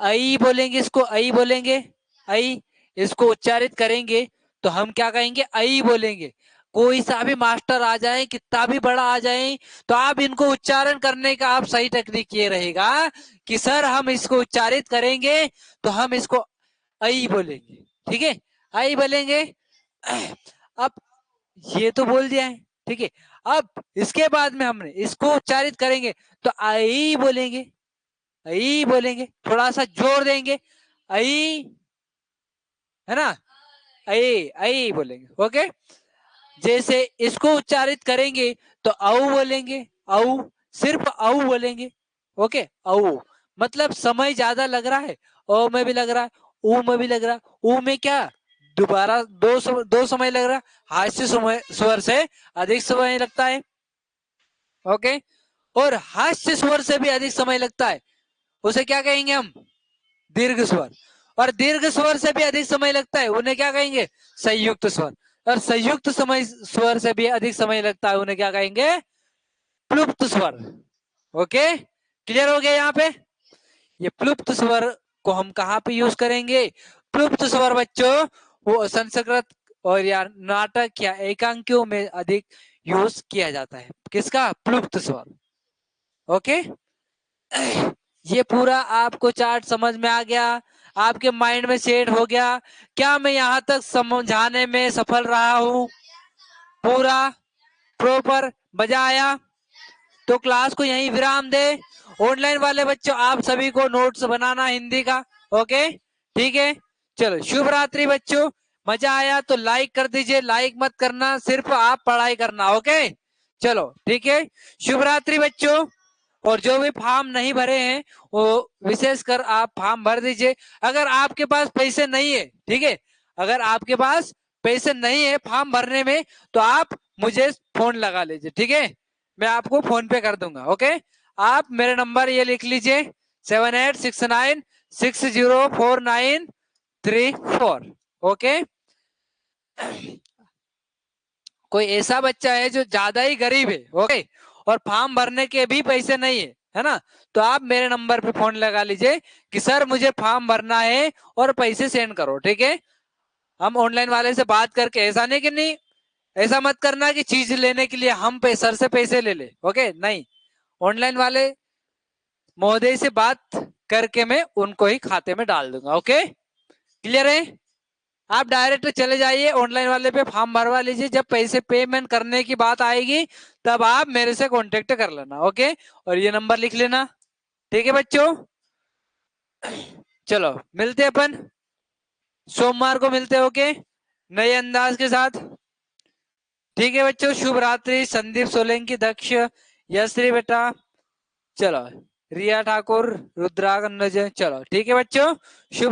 आई बोलेंगे, इसको आई बोलेंगे, आई, इसको उच्चारित करेंगे तो हम क्या कहेंगे? आई बोलेंगे। कोई सा भी मास्टर आ जाए, कितना भी बड़ा आ जाए, तो आप इनको उच्चारण करने का आप सही टेक्निक ये रहेगा कि सर हम इसको उच्चारित करेंगे तो हम इसको आई बोलेंगे। ठीक है, आई बोलेंगे। अब ये तो बोल दिया है, ठीक है। अब इसके बाद में हमने इसको उच्चारित करेंगे तो आई बोलेंगे, आई बोलेंगे, थोड़ा सा जोर देंगे, आई, है ना, आई आई बोलेंगे। ओके, जैसे इसको उच्चारित करेंगे तो औ बोलेंगे, औ, सिर्फ औ बोलेंगे। ओके, औ मतलब समय ज्यादा लग रहा है, ओ में भी लग रहा है, ऊ में भी लग रहा है। ऊ में क्या? दोबारा दो समय लग रहा, हास्य स्वर से अधिक समय लगता है। ओके, और हास्य स्वर से भी अधिक समय लगता है, उसे क्या कहेंगे हम? दीर्घ स्वर। और दीर्घ स्वर से भी अधिक समय लगता है, उन्हें क्या कहेंगे? संयुक्त स्वर। और संयुक्त समय स्वर से भी अधिक समय लगता है, उन्हें क्या कहेंगे? प्लुप्त स्वर। ओके, क्लियर हो गया यहाँ पे? ये प्लुप्त स्वर को हम कहाँ पे यूज करेंगे? प्लुप्त स्वर बच्चों वो संस्कृत और या नाटक या एकांकियों में अधिक यूज किया जाता है। किसका? प्लुप्त स्वर। ओके, ये पूरा आपको चार्ट समझ में आ गया, आपके माइंड में सेट हो गया? क्या मैं यहाँ तक समझाने में सफल रहा हूँ? पूरा प्रॉपर मजा आया? तो क्लास को यहीं विराम दे। ऑनलाइन वाले बच्चों आप सभी को नोट्स बनाना हिंदी का। ओके, ठीक है, चलो शुभ रात्रि बच्चों। मजा आया तो लाइक कर दीजिए, लाइक मत करना, सिर्फ आप पढ़ाई करना। ओके, चलो ठीक है, शुभ रात्रि बच्चों। और जो भी फॉर्म नहीं भरे हैं वो विशेष कर आप फॉर्म भर दीजिए। अगर आपके पास पैसे नहीं है, ठीक है, अगर आपके पास पैसे नहीं है फॉर्म भरने में, तो आप मुझे फोन लगा लीजिए, ठीक है, मैं आपको फोन पे कर दूंगा। ओके, आप मेरे नंबर ये लिख लीजिए 7869604934। ओके, कोई ऐसा बच्चा है जो ज्यादा ही गरीब है, ओके, और फॉर्म भरने के भी पैसे नहीं है ना, तो आप मेरे नंबर पे फोन लगा लीजिए कि सर मुझे फॉर्म भरना है और पैसे सेंड करो। ठीक है, हम ऑनलाइन वाले से बात करके, ऐसा नहीं कि नहीं, ऐसा मत करना कि चीज लेने के लिए हम सर से पैसे ले ले। ओके, नहीं, ऑनलाइन वाले महोदय से बात करके मैं उनको ही खाते में डाल दूंगा। ओके, क्लियर है? आप डायरेक्ट चले जाइए ऑनलाइन वाले पे, फॉर्म भरवा लीजिए, जब पैसे पेमेंट करने की बात आएगी तब आप मेरे से कांटेक्ट कर लेना। ओके, और ये नंबर लिख लेना। ठीक है बच्चों, चलो मिलते अपन सोमवार को मिलते। ओके, नए अंदाज के साथ। ठीक है बच्चों, शुभ रात्रि। संदीप सोलंकी, दक्ष, यश्री बेटा, चलो रिया ठाकुर, रुद्रा कन्नज, चलो ठीक है बच्चों, शुभ